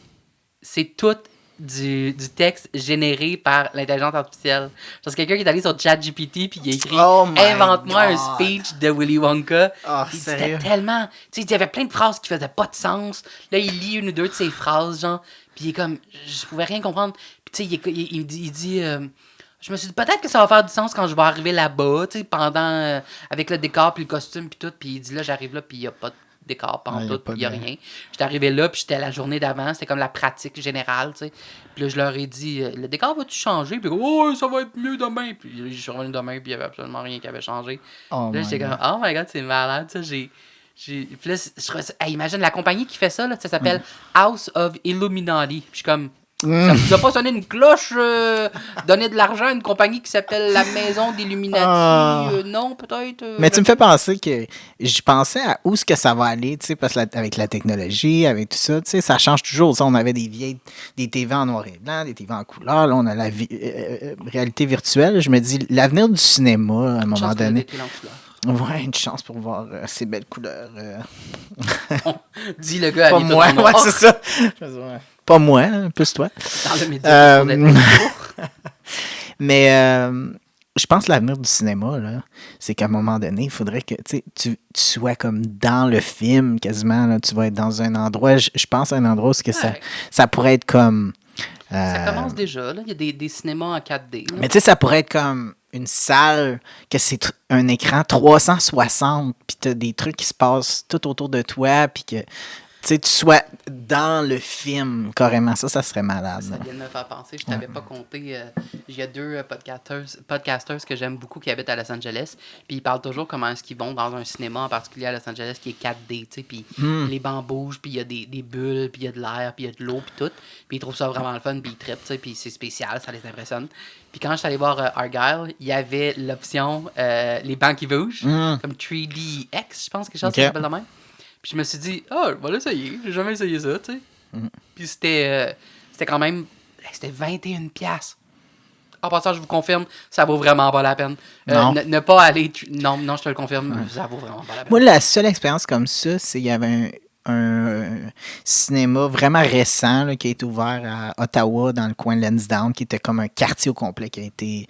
c'est tout du texte généré par l'intelligence artificielle. C'est quelqu'un qui est allé sur ChatGPT puis il a écrit invente-moi un speech de Willy Wonka. C'était tellement, tu sais, il y avait plein de phrases qui faisaient pas de sens. Là, il lit une ou deux de ses phrases, genre, puis il est comme, je pouvais rien comprendre. Puis tu sais, il dit je me suis dit peut-être que ça va faire du sens quand je vais arriver là-bas, tu sais, pendant avec le décor puis le costume puis tout. Puis il dit là, j'arrive là puis il y a pas de décor pantoute, il n'y a rien. J'étais arrivé là, puis j'étais la journée d'avant, c'était comme la pratique générale, tu sais. Puis là, je leur ai dit, le décor va-tu changer? Puis oh, ça va être mieux demain. Puis je suis revenu demain, puis il n'y avait absolument rien qui avait changé. Là, j'étais comme, oh my god, c'est malade, ça. Puis là, je trouvais ça, imagine, la compagnie qui fait ça, là, ça s'appelle House of Illuminati. Puis je suis comme, ça vous a pas sonné une cloche, donner de l'argent à une compagnie qui s'appelle la Maison d'Illuminati? Non, peut-être. Mais tu me fais penser que je pensais à où est-ce que ça va aller, tu sais, parce que avec la technologie, avec tout ça, tu sais, ça change toujours. Tu sais, on avait des TV en noir et blanc, des TV en couleur, là, on a la réalité virtuelle. Je me dis, l'avenir du cinéma, à un moment donné. Ouais, une chance pour voir ces belles couleurs. Dis le gars, pas moi, ouais, c'est ça. Pas moi, hein, plus toi. Dans le média, mais je pense que l'avenir du cinéma, là, c'est qu'à un moment donné, il faudrait que tu sois comme dans le film quasiment. Là, tu vas être dans un endroit, je pense à un endroit où ça pourrait être comme... ça commence déjà, là. Il y a des cinémas en 4D. Là. Mais tu sais, ça pourrait être comme une salle, que c'est un écran 360, puis tu as des trucs qui se passent tout autour de toi, puis que tu sois dans le film, carrément. Ça serait malade. Ça vient de me faire penser. Je t'avais pas compté. Il y a 2 podcasters que j'aime beaucoup qui habitent à Los Angeles. Puis ils parlent toujours comment est-ce qu'ils vont dans un cinéma, en particulier à Los Angeles, qui est 4D. Puis les bancs bougent, puis il y a des bulles, puis il y a de l'air, puis il y a de l'eau, puis tout. Puis ils trouvent ça vraiment le fun, puis ils trippent, puis c'est spécial, ça les impressionne. Puis quand je suis allé voir Argyle, il y avait l'option les bancs qui bougent, comme 3DX, je pense, quelque chose qui s'appelle de même. Puis je me suis dit, je vais l'essayer. J'ai jamais essayé ça, tu sais. Puis c'était quand même... C'était 21$. En passant, je vous confirme, ça vaut vraiment pas la peine. Non. Ne pas aller... Non, je te le confirme, ça vaut vraiment pas la peine. Moi, la seule expérience comme ça, c'est qu'il y avait un cinéma vraiment récent là, qui a été ouvert à Ottawa, dans le coin de Lansdowne, qui était comme un quartier au complet qui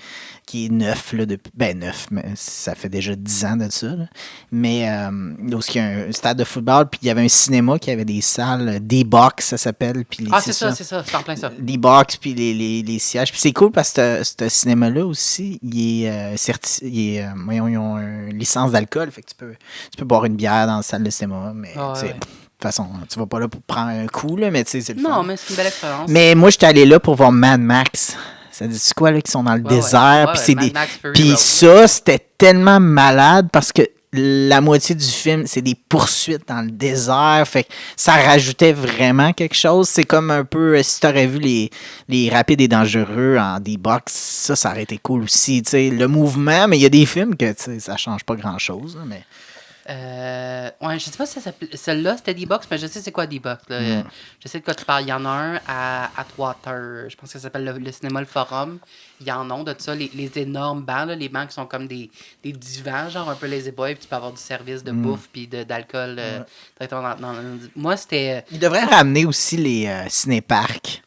est neuf, là, depuis, neuf, mais ça fait déjà 10 ans de ça. Là. Mais où il y a un stade de football, puis il y avait un cinéma qui avait des salles, D-Box, ça s'appelle. Puis c'est en plein ça. D-Box, puis les sièges. Puis c'est cool parce que ce cinéma-là aussi, ils ont une licence d'alcool, fait que tu peux boire une bière dans la salle de cinéma, mais de toute façon, tu vas pas là pour prendre un coup, là, mais tu sais, c'est le fun. Non, mais c'est une belle expérience. Mais moi, j'étais allé là pour voir Mad Max. Ça dit quoi, là, qui sont dans le désert. Puis c'est Puis ça, c'était tellement malade parce que la moitié du film, c'est des poursuites dans le désert. Fait que ça rajoutait vraiment quelque chose. C'est comme un peu, si t'aurais vu les Rapides et Dangereux en D-Box, ça aurait été cool aussi. T'sais, le mouvement, mais il y a des films que ça change pas grand-chose. Là, mais... je sais pas si ça s'appelait. Celle-là, c'était D-Box, mais je sais c'est quoi D-Box. Je sais de quoi tu parles. Il y en a un à Atwater. Je pense que ça s'appelle le cinéma Le Forum. Il y en a de ça, les énormes bancs, là, les bancs qui sont comme des divans, genre un peu les boys, puis tu peux avoir du service de bouffe puis d'alcool directement dans. Moi, c'était. Ils devraient ramener aussi les cinéparcs.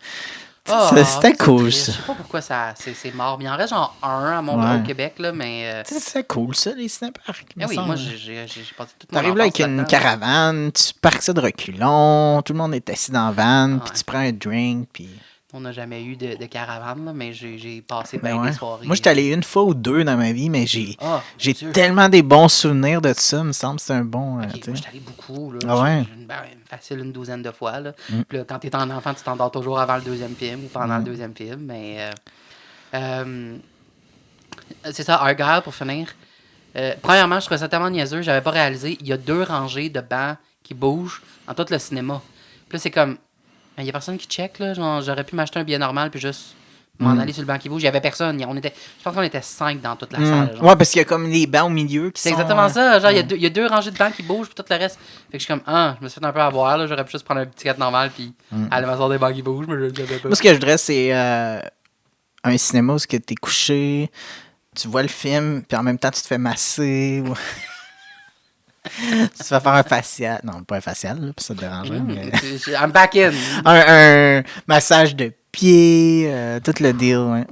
C'était cool, ça. Je sais pas pourquoi c'est mort. Mais il en reste genre un au Québec, là, mais... C'est cool, ça, les cinéparcs. Oui, moi, j'ai passé toute mon T'arrives là avec une caravane, tu parques ça de reculons, tout le monde est assis dans la van, puis tu prends un drink, puis... On n'a jamais eu de caravane, là, mais j'ai passé bien des soirées. Moi, j'étais allé une fois ou deux dans ma vie, mais j'ai tellement des bons souvenirs de ça, me semble. C'est un bon... Moi, j'étais allé beaucoup. Là, facile une douzaine de fois. Là. Puis là, quand t'es un enfant, tu t'endors toujours avant le deuxième film ou pendant le deuxième film. Mais c'est ça, Argyle, pour finir. Premièrement, je trouvais ça tellement niaiseux. J'avais pas réalisé. Il y a 2 rangées de bancs qui bougent dans tout le cinéma. Puis là, c'est comme... Il n'y a personne qui check, là. Genre, j'aurais pu m'acheter un billet normal puis juste m'en aller sur le banc qui bouge. Il n'y avait personne. Je pense qu'on était 5 dans toute la salle. Genre. Ouais, parce qu'il y a comme les bancs au milieu qui C'est exactement ça. Genre, il y a 2 rangées de bancs qui bougent puis tout le reste. Fait que je suis comme, je me suis fait un peu avoir, là. J'aurais pu juste prendre un petit ticket normal puis aller m'asseoir des bancs qui bougent, mais je ne savais pas. Moi, ce que je voudrais, c'est un cinéma où tu es couché, tu vois le film, puis en même temps, tu te fais masser. Tu te fais faire un facial. Non, pas un facial, là, ça te dérangerait. Mais... I'm back in. un massage de pied, tout le deal, ouais.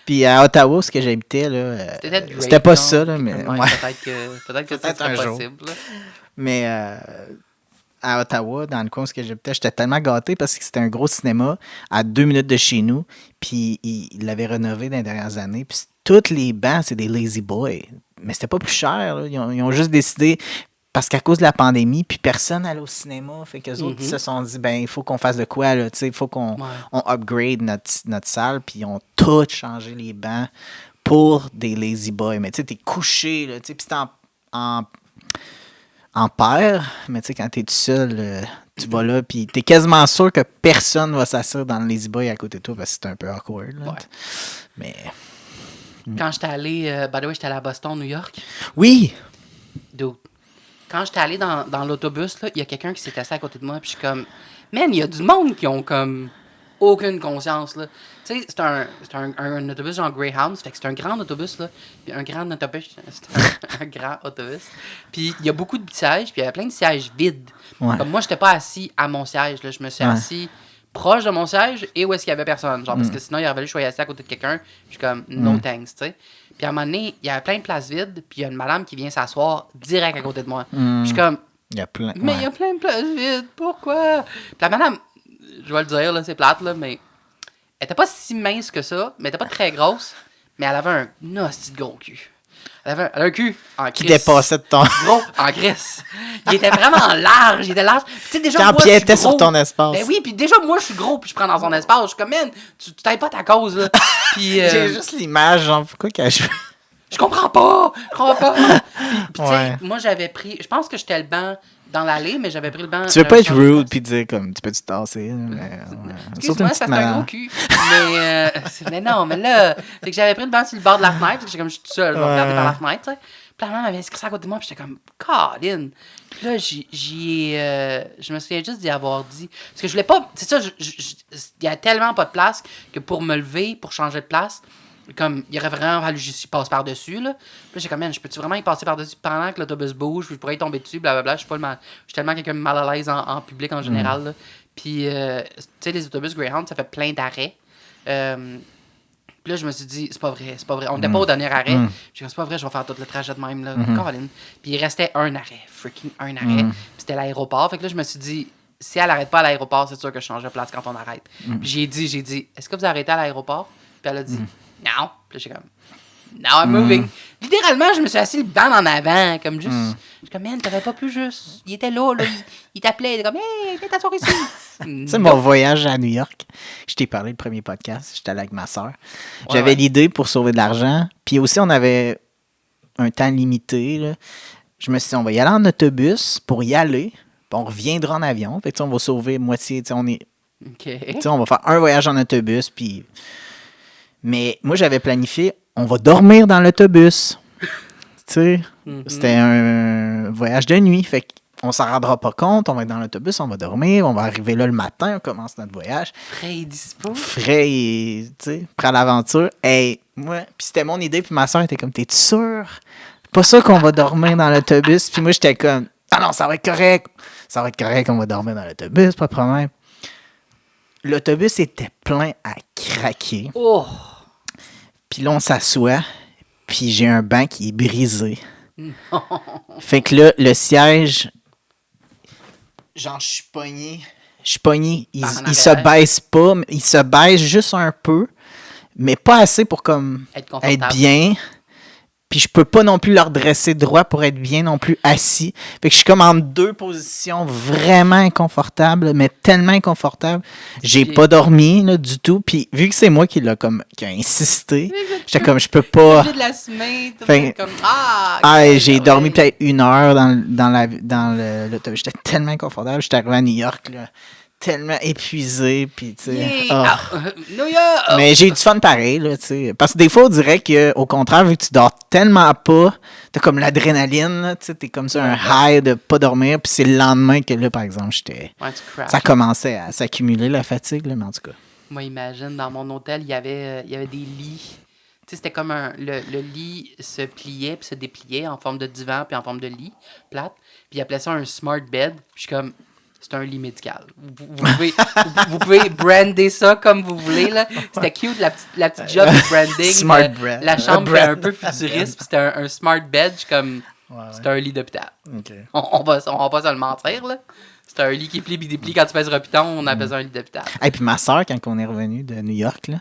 Puis à Ottawa, ce que j'habitais, là, c'était pas ça, là, mais... Peut-être que ça serait possible. Là. Mais à Ottawa, dans le coin où j'habitais, j'étais tellement gâté parce que c'était un gros cinéma à 2 minutes de chez nous, puis il l'avait rénové dans les dernières années, puis tous les bancs, c'est des lazy boys. Mais c'était pas plus cher. Là. Ils ont juste décidé, parce qu'à cause de la pandémie, puis personne n'allait au cinéma. Fait qu'eux autres, ils se sont dit, il faut qu'on fasse de quoi. Il faut qu'on upgrade notre salle. Puis ils ont tout changé les bancs pour des lazy boys. Mais tu sais, t'es couché. Là, puis c'est en paire. Mais tu sais, quand t'es tout seul, tu vas là. Puis t'es quasiment sûr que personne va s'asseoir dans le lazy boy à côté de toi parce que c'est un peu awkward. Là. Ouais. Mais... Quand j'étais allé... by the way, j'étais allé à Boston, New York. Oui! Dude. Quand j'étais allé dans l'autobus, il y a quelqu'un qui s'est assis à côté de moi, puis je suis comme... Man, il y a du monde qui ont comme aucune conscience, là. Tu sais, c'est un autobus genre Greyhound, fait que c'est un grand autobus, là. Puis un grand autobus, c'est un grand autobus. Puis il y a beaucoup de sièges, puis il y avait plein de sièges vides. Ouais. Comme moi, j'étais pas assis à mon siège, là. Je me suis assis... proche de mon siège et où est-ce qu'il y avait personne. Genre, parce que sinon, il aurait fallu que je sois assis à côté de quelqu'un. Je suis comme, no thanks, tu sais. Puis à un moment donné, il y avait plein de places vides, puis il y a une madame qui vient s'asseoir direct à côté de moi. Puis je suis comme, il y a plein de places vides, pourquoi? Puis la madame, je vais le dire, là, c'est plate, là, mais elle était pas si mince que ça, mais elle était pas très grosse, mais elle avait un hostie de gros cul. Elle avait un cul en crisse. Qui dépassait de ton... Gros, en crisse. Il était vraiment large. Il était large. Tu sais, déjà, moi, je suis gros. Sur ton espace. Ben oui, puis déjà, moi, je suis gros, puis je prends dans son espace. Je suis comme, man, tu t'aides pas ta cause, là. Puis... J'ai juste l'image, genre, pourquoi qu'elle joue? Je comprends pas. Puis tu sais, moi, j'avais pris... Je pense que j'étais le banc dans l'allée, mais j'avais pris le banc... Tu veux pas être rude puis dire comme, tu peux te tasser, mais... Excuse-moi, c'est un gros cul. Mais non, mais là... C'est que j'avais pris le banc sur le bord de la fenêtre, parce que comme je suis tout seul, je vais regarder par la fenêtre, tu sais. Puis la maman m'avait inscrit ça à côté de moi, puis j'étais comme, Colin. Puis là, je me souviens juste d'y avoir dit. Parce que je voulais pas. C'est ça, il y a tellement pas de place que pour me lever, pour changer de place, comme, il aurait vraiment fallu que j'y passe par-dessus, là. Puis là, j'ai comme, man, je peux-tu vraiment y passer par-dessus pendant que l'autobus bouge, puis je pourrais y tomber dessus, blablabla. Je suis tellement quelqu'un de mal à l'aise en public en général, là. Puis, tu sais, les autobus Greyhound, ça fait plein d'arrêts. Puis là, je me suis dit, c'est pas vrai. On n'était pas au dernier arrêt. J'ai dit, c'est pas vrai, je vais faire tout le trajet de même, là. Colin. Puis il restait un arrêt, freaking un arrêt. Puis c'était l'aéroport. Fait que là, je me suis dit, si elle arrête pas à l'aéroport, c'est sûr que je change de place quand on arrête. Puis j'ai dit, est-ce que vous arrêtez à l'aéroport? Puis elle a dit, non. Puis là, j'ai comme, now I'm moving. Littéralement, je me suis assis le banc en avant, comme juste. Je suis comme, man, t'aurais pas pu juste. Il était là, il t'appelait, il était comme, hey, viens t'asseoir ici. Tu sais, mon voyage à New York, je t'ai parlé le premier podcast, j'étais allé avec ma soeur. J'avais l'idée pour sauver de l'argent, puis aussi on avait un temps limité. Là. Je me suis dit, on va y aller en autobus pour y aller, puis on reviendra en avion. Fait que, on va sauver moitié. On va faire un voyage en autobus, puis. Mais moi, j'avais planifié, on va dormir dans l'autobus. Tu sais, c'était un voyage de nuit, fait qu'on s'en rendra pas compte, on va être dans l'autobus, on va dormir, on va arriver là le matin, on commence notre voyage. Frais et dispo. Frais et, tu sais, prêt à l'aventure. Hey, moi, puis c'était mon idée, puis ma soeur était comme, t'es sûr? Pas sûr qu'on va dormir dans l'autobus? Puis moi, j'étais comme, ah non, ça va être correct. Ça va être correct, on va dormir dans l'autobus, pas de problème. L'autobus était plein à craquer. Oh! Puis là, on s'assoit, puis j'ai un banc qui est brisé. Non. Fait que là, le siège, genre, je suis pogné. Il se baisse pas, il se baisse juste un peu, mais pas assez pour comme être bien. Puis je peux pas non plus le redresser droit pour être bien non plus assis. Fait que je suis comme en deux positions vraiment inconfortables, mais tellement inconfortables. J'ai pas dormi là, du tout. Puis vu que c'est moi qui a insisté, j'étais comme je peux pas. J'ai de la semaine, comme j'ai dormi peut-être 1 heure dans l'autobus. J'étais tellement inconfortable. J'étais arrivé à New York là. Tellement épuisé, puis tu sais. New York! Mais j'ai eu du fun pareil, là, tu sais. Parce que des fois, on dirait qu'au contraire, vu que tu dors tellement pas, t'as comme l'adrénaline, tu sais, t'es comme ça, un high de pas dormir, puis c'est le lendemain que là, par exemple, ça commençait à s'accumuler, la fatigue, là, mais en tout cas. Moi, imagine, dans mon hôtel, il y avait des lits. Tu sais, c'était comme le lit se pliait puis se dépliait en forme de divan puis en forme de lit plate. Puis ils appelaient ça un smart bed. Puis je suis comme, c'est un lit médical. Vous pouvez brander ça comme vous voulez. Là. C'était cute, la petite job de branding. Smart bed. La chambre était un peu futuriste, puis c'était un smart bed. Je suis comme, c'était un lit d'hôpital. Okay. On va pas se le mentir, là. C'était un lit qui plie et déplie. Quand tu pèses repiton, on a besoin d'un lit d'hôpital. Et puis ma soeur, quand on est revenu de New York, là,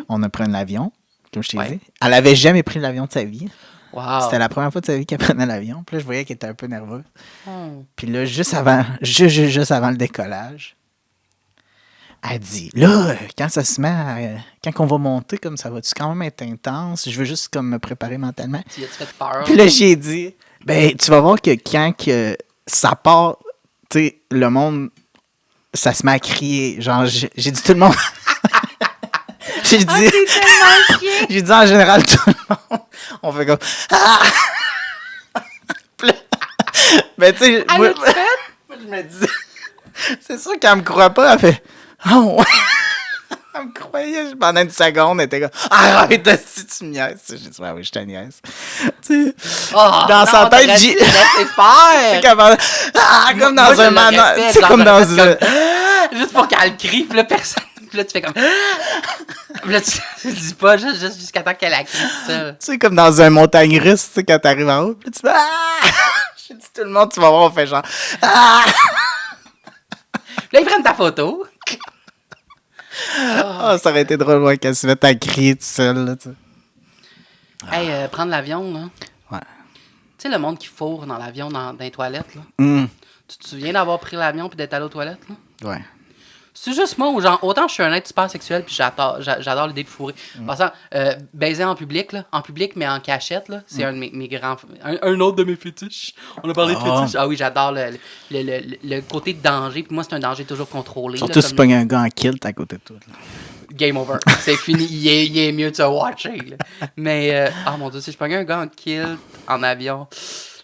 on a pris l'avion, comme je t'ai dit. Elle avait jamais pris l'avion de sa vie. Wow. C'était la première fois de sa vie qu'elle prenait l'avion. Puis là, je voyais qu'elle était un peu nerveuse. Puis là, juste avant le décollage, elle dit, là, quand ça se met quand on va monter, comme ça va-tu quand même être intense? Je veux juste comme me préparer mentalement. Tu as-tu fait peur? Puis là, j'ai dit, ben, tu vas voir que quand ça part, tu sais, le monde, ça se met à crier. Genre, j'ai dit tout le monde... J'ai dit en général tout le monde. On fait comme. Ben, tu sais. Moi, je me dis. C'est sûr qu'elle me croit pas. Elle fait. Oh, ouais. Elle me croyait. Pendant une seconde, elle était comme. Arrête, si tu me niaises. J'ai dit, ouais, oui, je te niaise. Tu sais. Dans sa tête, j'ai. C'est comme dans un manoir. Tu sais, comme dans un. Juste pour qu'elle crie, puis là, personne. Puis là, tu fais comme. Puis là, tu dis pas juste jusqu'à temps qu'elle a crié ça. Tu sais, comme dans un montagne russe, tu sais, quand t'arrives en haut, puis là, tu fais. J'ai dit tout le monde, tu vas voir, on fait genre. Là, ils prennent ta photo. Ça aurait été drôle, ouais, qu'elle se mette à crier tout seul, là, tu sais. Hey, prendre l'avion, là. Ouais. Tu sais, le monde qui fourre dans l'avion, dans les toilettes, là. Mm. Tu te souviens d'avoir pris l'avion puis d'être allé aux toilettes, là? Ouais. C'est juste moi, où genre, autant je suis un être super sexuel, puis j'adore l'idée de fourrer. Par exemple, baiser en public, mais en cachette, là, c'est un de mes grands... Un autre de mes fétiches. On a parlé de fétiches. Ah oui, j'adore le côté de danger, puis moi, c'est un danger toujours contrôlé. Surtout si tu pognes un gars en kilt à côté de toi. Là. Game over. C'est fini. Il est mieux de se watcher. Là. Mais, mon Dieu, si je pognais un gars en kilt, en avion...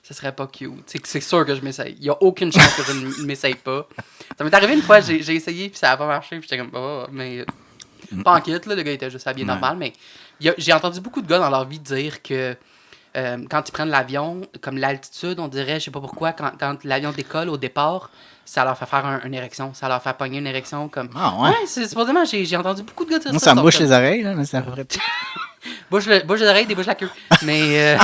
Ce serait pas cute. C'est sûr que je m'essaye. Il n'y a aucune chance que je ne m'essaye pas. Ça m'est arrivé une fois, j'ai essayé, puis ça n'a pas marché, puis j'étais comme, mais pas en kit, là, le gars était juste habillé normal, mais j'ai entendu beaucoup de gars dans leur vie dire que quand ils prennent l'avion, comme l'altitude, on dirait, je sais pas pourquoi, quand l'avion décolle au départ, ça leur fait faire une érection, ça leur fait pogner une érection comme... Ah ouais? C'est supposément, j'ai entendu beaucoup de gars dire ça. Moi, ça me bouche les oreilles, là, mais ça ferait... bouche les oreilles, débouche la queue. Mais...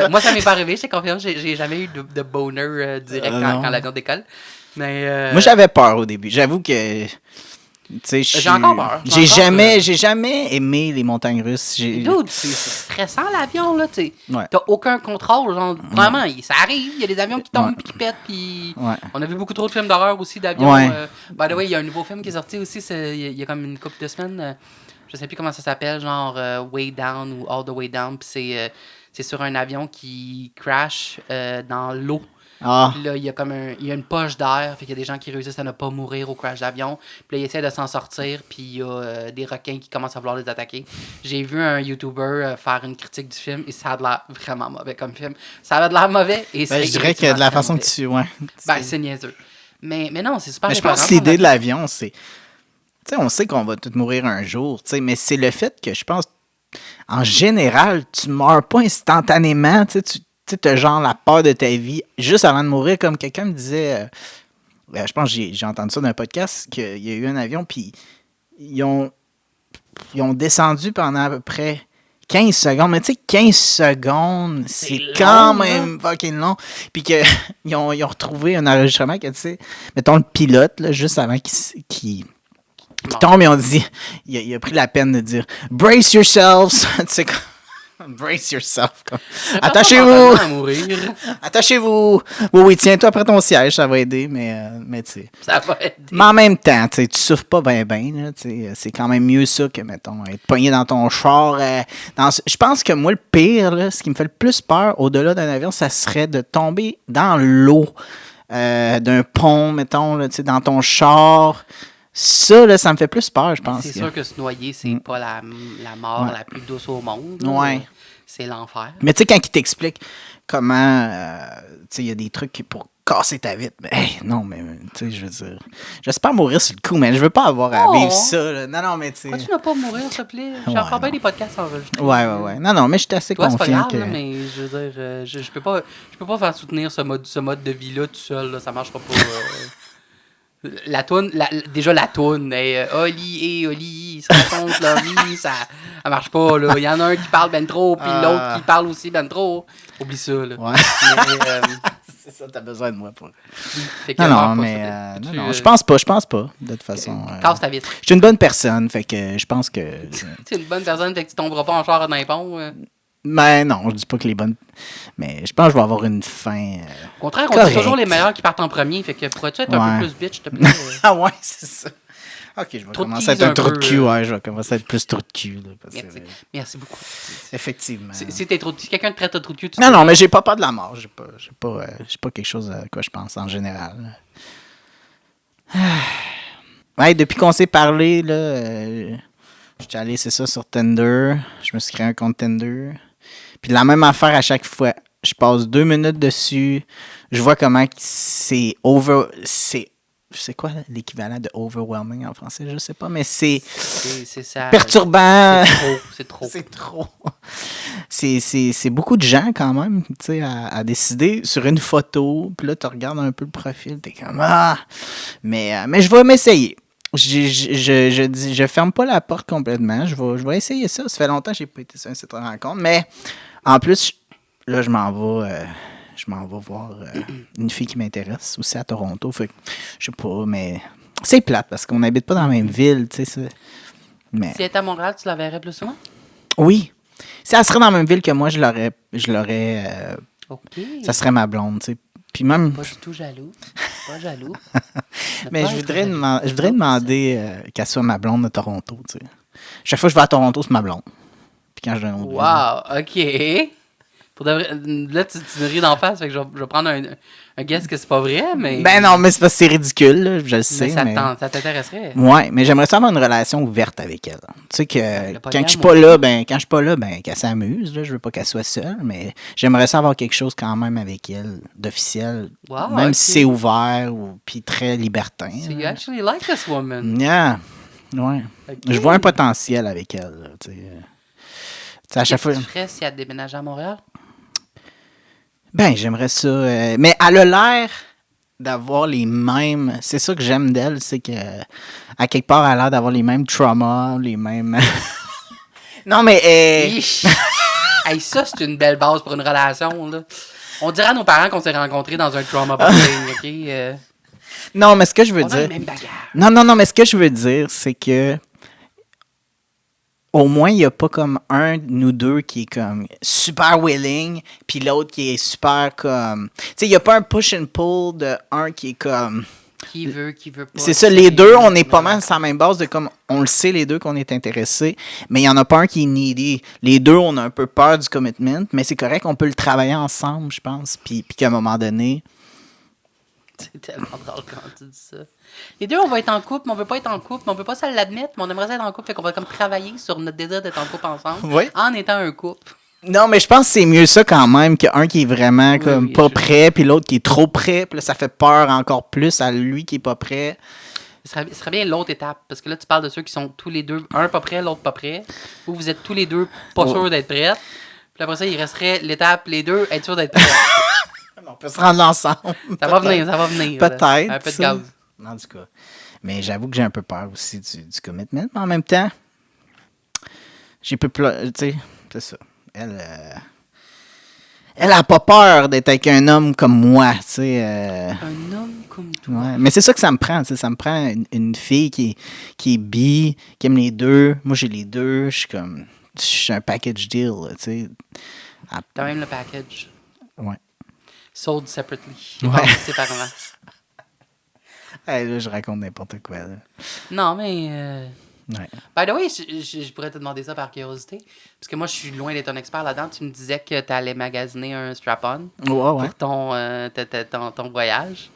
moi, ça m'est pas arrivé, je te confirme, j'ai jamais eu de boner direct quand l'avion décolle. Mais, moi, j'avais peur au début. J'avoue que... J'ai encore peur. J'ai jamais aimé les montagnes russes. Dude, c'est stressant l'avion, là, tu sais. Ouais. T'as aucun contrôle, genre, vraiment, ça arrive, il y a des avions qui tombent, puis qui pètent, puis... Ouais. On a vu beaucoup trop de films d'horreur aussi d'avions. Ouais. By the way, il y a un nouveau film qui est sorti aussi, il y a comme une couple de semaines, je sais plus comment ça s'appelle, genre Way Down ou All the Way Down, puis c'est sur un avion qui crash dans l'eau. Ah. Puis là, il y a une poche d'air, fait qu'il y a des gens qui réussissent à ne pas mourir au crash d'avion. Puis là, ils essaient de s'en sortir, puis il y a des requins qui commencent à vouloir les attaquer. J'ai vu un YouTuber faire une critique du film, et ça a de l'air vraiment mauvais comme film. Ça avait de l'air mauvais, et c'est... je dirais que de la façon que tu... Ouais. C'est niaiseux. Mais non, c'est super. Mais je pense que l'idée de l'avion, c'est... Tu sais, on sait qu'on va tous mourir un jour, tu sais, mais c'est le fait que je pense... En général, tu meurs pas instantanément, tu as genre la peur de ta vie juste avant de mourir, comme quelqu'un me disait, je pense que j'ai entendu ça dans un podcast, qu'il y a eu un avion, puis ils ont descendu pendant à peu près 15 secondes, mais tu sais, 15 secondes, c'est quand même fucking long, puis qu'ils ont retrouvé un enregistrement que, tu sais, mettons le pilote, là, juste avant qu'il tombe, et on dit, il a pris la peine de dire « Brace yourselves », tu sais, brace yourself. Attachez-vous! Attachez-vous! Oui, tiens-toi après ton siège, ça va aider, mais tu sais. Ça va aider. Mais en même temps, tu souffres pas bien, c'est quand même mieux ça que, mettons, être pogné dans ton char. Je pense que moi, le pire, là, ce qui me fait le plus peur, au-delà d'un avion, ça serait de tomber dans l'eau d'un pont, mettons, là, dans ton char. Ça, là, ça me fait plus peur, je pense. C'est sûr que se noyer, c'est pas la mort la plus douce au monde. Ouais. C'est l'enfer. Mais tu sais, quand il t'explique comment, tu sais, il y a des trucs pour casser ta vitre. Mais non, mais tu sais, je veux dire, j'espère mourir sur le coup, mais je veux pas avoir à vivre ça. Là. Non, mais tu sais. Pourquoi tu ne vas pas mourir, s'il te plaît? J'ai encore bien des podcasts enregistrés. Ouais. Non, mais je suis assez confiant c'est pas grave, que... là, mais je veux dire, je peux pas faire soutenir ce mode de vie-là tout seul. Là, ça marchera pas. La toune, déjà la toune, Oli, ils se racontent leur vie, ça marche pas, là. Il y en a un qui parle ben trop, puis l'autre qui parle aussi ben trop. Oublie ça, là. Ouais. Mais, c'est ça, t'as besoin de moi pour... que Non, je pense pas, de toute façon. Casse ta vitre. Je suis une bonne personne, fait que je pense que... Tu es une bonne personne, fait que tu tomberas pas en char d'un pont. Mais non, je dis pas que les bonnes... Mais je pense que je vais avoir une fin... Au contraire, on dit toujours les meilleurs qui partent en premier. Fait que pourrais-tu être un peu plus bitch, s'il te plaît? Ah ouais, c'est ça. Ok, je vais commencer à être un trou de cul. Ouais, je vais commencer à être plus trou de cul. Là, Merci beaucoup. Effectivement. Si quelqu'un te traite de trou de cul, Non, mais j'ai pas peur de la mort. J'ai pas quelque chose à quoi je pense en général. Ouais, depuis qu'on s'est parlé, là... J'étais allé, c'est ça, sur Tinder. Je me suis créé un compte Tinder. Puis la même affaire à chaque fois. Je passe 2 minutes dessus. Je vois comment c'est c'est quoi l'équivalent de overwhelming en français? Je sais pas, mais c'est perturbant. C'est trop. C'est trop. C'est beaucoup de gens quand même, tu sais, à décider sur une photo. Puis là, tu regardes un peu le profil. T'es comme, mais je vais m'essayer. Je ferme pas la porte complètement. Je vais essayer ça. Ça fait longtemps que j'ai pas été sur cette rencontre. Mais en plus, là, je m'en vais voir une fille qui m'intéresse aussi à Toronto. Fait que, je sais pas, mais c'est plate parce qu'on n'habite pas dans la même ville, tu sais. Mais... Si elle était à Montréal, tu la verrais plus souvent? Oui. Si elle serait dans la même ville que moi, je l'aurais OK. ça serait ma blonde, tu sais. Puis même... Pas du tout jaloux. pas jaloux. Mais je voudrais demander qu'elle soit ma blonde de Toronto, tu sais. Chaque fois que je vais à Toronto, c'est ma blonde. Puis quand je vais dans une autre Wow, OK. Pour de vrai, là, tu me ris d'en face, fait que je vais prendre un guess que c'est pas vrai, mais... ville. Ben non, mais c'est parce que c'est ridicule, là, je le sais. mais ça Mais... ça t'intéresserait. Ouais, mais j'aimerais ça avoir une relation ouverte avec elle. Tu sais que Le quand je suis polyamour. pas là, qu'elle s'amuse, là, je veux pas qu'elle soit seule, mais j'aimerais ça avoir quelque chose quand même avec elle d'officiel, Wow, même ok. si c'est ouvert ou puis très libertin. So you là. actually like this woman. Yeah. Ouais. Ok. Je vois un potentiel avec elle, là, tu sais. Tu sais, à chaque Qu'est-ce fois. que tu ferais si elle déménageait à Montréal? Ben, j'aimerais ça. Mais elle a l'air d'avoir les mêmes. C'est ça que j'aime d'elle, c'est que à quelque part, elle a l'air d'avoir les mêmes traumas, les mêmes. Non, mais. Ish. Hey, ça, c'est une belle base pour une relation, là. On dirait à nos parents qu'on s'est rencontrés dans un trauma bonding, OK? Non, mais ce que je veux On a le dire. même bagage. Non, mais ce que je veux dire, c'est que. Au moins, il n'y a pas comme un de nous deux qui est comme super willing, puis l'autre qui est super comme. Tu sais, il n'y a pas un push and pull de un qui est comme. Qui veut pas. C'est ça, les deux, on est pas mal sur la même base de comme. On le sait, les deux, qu'on est intéressés, mais il n'y en a pas un qui est needy. Les deux, on a un peu peur du commitment, mais c'est correct, on peut le travailler ensemble, je pense, puis qu'à un moment donné. C'est tellement drôle quand tu dis ça. Les deux, on va être en couple, mais on veut pas être en couple, mais on peut pas ça l'admettre, mais on aimerait ça être en couple, fait qu'on va comme travailler sur notre désir d'être en couple ensemble, Oui. en étant un couple. Non, mais je pense que c'est mieux ça quand même qu'un qui est vraiment comme oui, pas je- prêt, puis l'autre qui est trop prêt, puis là, ça fait peur encore plus à lui qui est pas prêt. Ce serait bien l'autre étape, parce que là, tu parles de ceux qui sont tous les deux, un pas prêt, l'autre pas prêt, ou vous êtes tous les deux pas Oh. sûrs d'être prêts. Puis après ça, il resterait l'étape, les deux, être sûrs d'être prêts. On peut se rendre ensemble. Ça va venir, ça va venir. là. Peut-être. Un peu de ça. gaz. En tout cas. Mais j'avoue que j'ai un peu peur aussi du commitment. Mais en même temps, j'ai peu tu sais, c'est ça. Elle a pas peur d'être avec un homme comme moi, tu sais. Un homme comme toi. Ouais. Mais c'est ça que ça me prend, tu sais. Ça me prend une fille qui est bi, qui aime les deux. Moi, j'ai les deux. Je suis un package deal, là, tu sais. T'as même le package. Ouais. Sold separately. Ouais. Vendu séparément. Hey, là, je raconte n'importe quoi, là. Non, mais... Ouais. By the way, je pourrais te demander ça par curiosité. Parce que moi, je suis loin d'être un expert là-dedans. Tu me disais que tu allais magasiner un strap-on Ouais. pour ton voyage.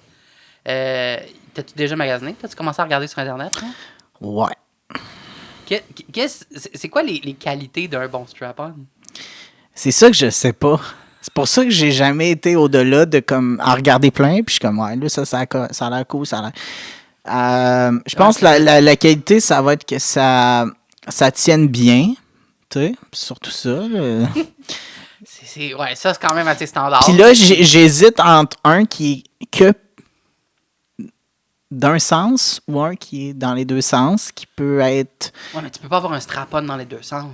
T'as-tu déjà magasiné? T'as-tu commencé à regarder sur Internet? Hein? Ouais. C'est quoi les qualités d'un bon strap-on? C'est ça que je sais pas. C'est pour ça que j'ai jamais été au-delà de comme en regarder plein, puis je suis comme ouais, là ça a l'air cool, ça a l'air. Je pense que la qualité, ça va être que ça tienne bien, tu sais, surtout ça. Là. Ouais, ça, c'est quand même assez standard. Puis là, j'hésite entre un qui est que d'un sens ou un qui est dans les deux sens, qui peut être... Ouais, mais tu peux pas avoir un strap-on dans les deux sens.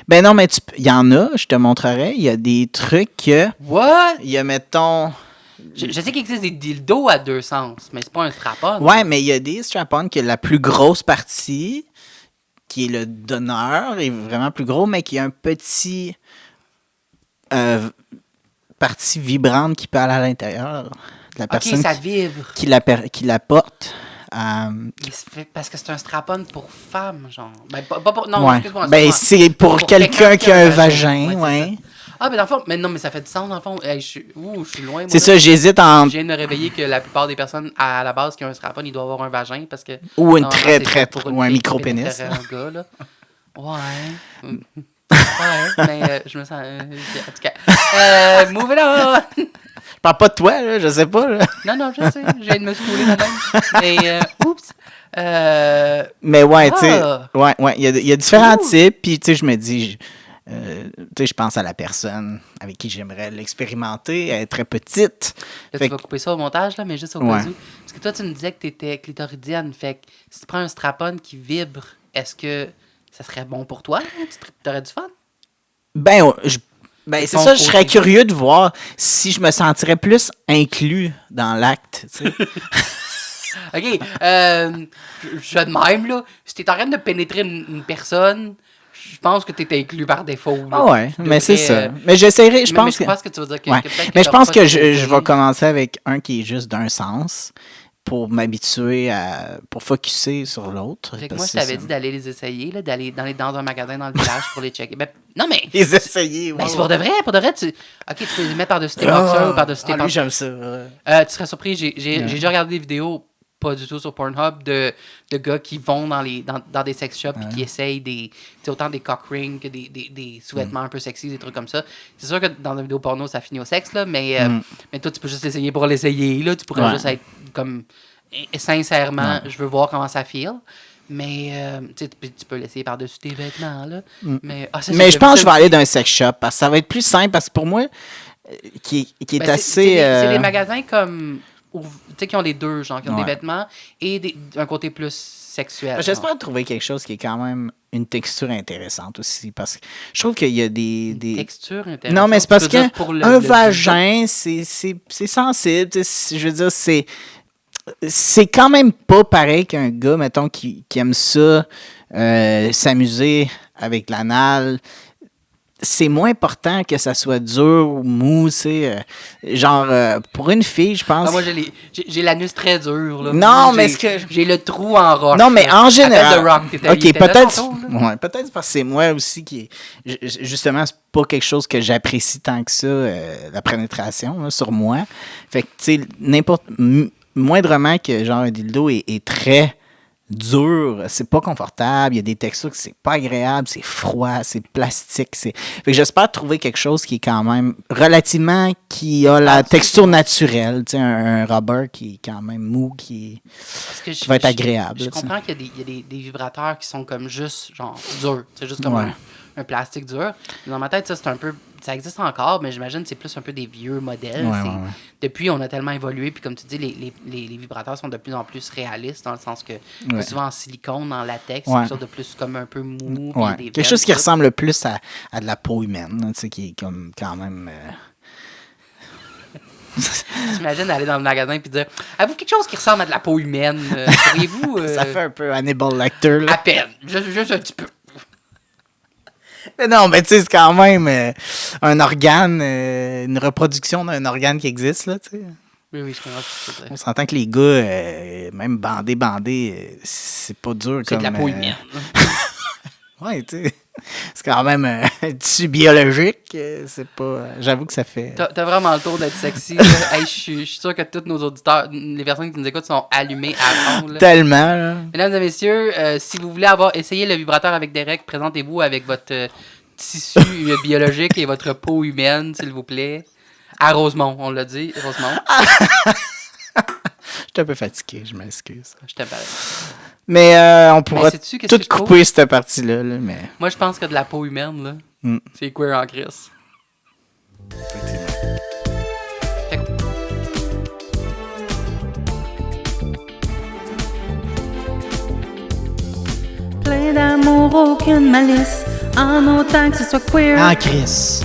Ben non, mais il y en a, je te montrerai. Il y a des trucs que... What? Il y a, mettons... Je sais qu'il existe des dildos à deux sens, mais c'est pas un strap-on. Ouais, mais il y a des strap-on que la plus grosse partie, qui est le donneur, est vraiment plus gros, mais qui a un petit partie vibrante qui peut aller à l'intérieur de la Ok, personne ça vibre. qui la porte. Mais parce que c'est un strap-on pour femmes, genre. Ben, pas pour... Non, Ouais. excuse-moi. Ben, excuse-moi. c'est pour quelqu'un qui a un vagin, c'est ouais. ça. Ah, ben dans le fond, mais non, mais ça fait du sens, dans le fond. Hey, je suis loin, moi. C'est là. ça, j'hésite Je entre... viens de me réveiller que la plupart des personnes, à la base, qui ont un strap-on, ils doivent avoir un vagin, parce que... Ou une normalement, très, c'est très, fait pour une ou un fille qui micro-pénis. pénétrerait un gars, là. Ouais. Ouais, mais je me sens... en tout cas. Moving on! Je parle pas de toi, là, je sais pas, là. Non, je sais. Je viens de me secouer moi-même. Mais, oups. Mais ouais, tu sais, Ah! ouais, il y a différents Cool. types, puis tu sais, je me dis, tu sais, je pense à la personne avec qui j'aimerais l'expérimenter, elle est très petite. Là, Fait tu vas couper ça au montage, là, mais juste au Ouais. cas où. Parce que toi, tu me disais que tu étais clitoridienne. Fait que si tu prends un strap-on qui vibre, est-ce que ça serait bon pour toi? Tu aurais du fun? Ben, Et c'est ton ça, je serais côté. curieux de voir si je me sentirais plus inclus dans l'acte, tu sais. OK. Je suis de même, là. Si t'es en train de pénétrer une personne, je pense que t'es inclus par défaut. Là. Ah ouais, Tu mais c'est devrais, ça. Mais j'essaierai, je mais pense je que... pense que tu veux dire que, Ouais. que peut-être Mais que je leur pense que pote je essayer. vais commencer avec un qui est juste d'un sens, pour m'habituer pour focusser sur l'autre. Fait que parce moi, je que t'avais c'est dit d'aller les essayer, là, d'aller dans un magasin dans le village pour les checker. Ben, non, mais. les essayer, Ben, c'est pour de vrai, ok, tu peux les mettre par-dessus tes boxers ou par-dessus tes lui, pantalons. j'aime ça. Tu serais surpris, j'ai déjà regardé des vidéos, pas du tout sur Pornhub, de gars qui vont dans des sex shops et qui essayent autant des cock rings que des sous-vêtements un peu sexy, des trucs comme ça. C'est sûr que dans une vidéo porno, ça finit au sexe, là, mais toi, tu peux juste l'essayer pour l'essayer. Là, tu pourrais juste être comme, sincèrement, je veux voir comment ça file. Mais tu peux l'essayer par-dessus tes vêtements. Là. Mais je pense que je vais aller dans un sex shop parce que ça va être plus simple parce que pour moi, qui est assez... C'est des magasins comme... Tu sais, qui ont les deux, genre, qui ont des vêtements et un côté plus sexuel. J'espère trouver quelque chose qui est quand même une texture intéressante aussi, parce que je trouve qu'il y a des... Texture intéressante? Non, mais c'est parce qu'un vagin, c'est sensible. Je veux dire, c'est quand même pas pareil qu'un gars, mettons, qui aime ça, s'amuser avec l'anal. C'est moins important que ça soit dur ou mou, tu sais. Pour une fille, je pense... moi, j'ai l'anus très dur, là. Non, mais j'ai le trou en roche. Non, mais en général... The Rock, OK, peut-être parce que c'est moi aussi qui... Justement, c'est pas quelque chose que j'apprécie tant que ça, la pénétration, là, sur moi. Fait que, tu sais, moindrement que, genre, un dildo est très... dur, c'est pas confortable, il y a des textures que c'est pas agréable, c'est froid, c'est plastique, fait que j'espère trouver quelque chose qui est quand même relativement, qui a la texture naturelle, tu sais, un rubber qui est quand même mou, qui va être agréable. Je comprends qu'il y a des vibrateurs qui sont comme juste, genre, durs, c'est juste comme un plastique dur. Dans ma tête, ça, c'est un peu... Ça existe encore, mais j'imagine que c'est plus un peu des vieux modèles. Depuis, on a tellement évolué, puis comme tu dis, les vibrateurs sont de plus en plus réalistes, dans le sens que c'est souvent en silicone, en latex, quelque chose de plus comme un peu mou. Quelque chose qui ressemble le plus à de la peau humaine, tu sais, qui est comme quand même... J'imagine aller dans le magasin et dire « Avez-vous quelque chose qui ressemble à de la peau humaine? Pourriez-vous... Ça fait un peu Hannibal Lecter, là. À peine, juste un petit peu. Mais non, mais tu sais, c'est quand même un organe, une reproduction d'un organe qui existe, là, tu sais. Oui, je comprends ce que tu veux dire. On s'entend que les gars, même bandés, c'est pas dur c'est comme... de la peau humaine. Ouais, tu sais, c'est quand même un tissu biologique, c'est pas... j'avoue que ça fait... T'as vraiment le tour d'être sexy, là. Hey, je suis sûr que tous nos auditeurs, les personnes qui nous écoutent sont allumées à fond, là. Tellement, là. Mesdames et messieurs, si vous voulez essayer le vibrateur avec Derek, présentez-vous avec votre tissu biologique et votre peau humaine, s'il vous plaît. À Rosemont, on l'a dit, Rosemont. Je suis un peu fatigué, je m'excuse. Je t'aime pas. Mais on pourra tout couper cette partie-là. Là, mais... Moi, je pense que de la peau humaine, là, c'est queer en crise. Plein d'amour, aucune malice, en autant que ce soit queer. En crise.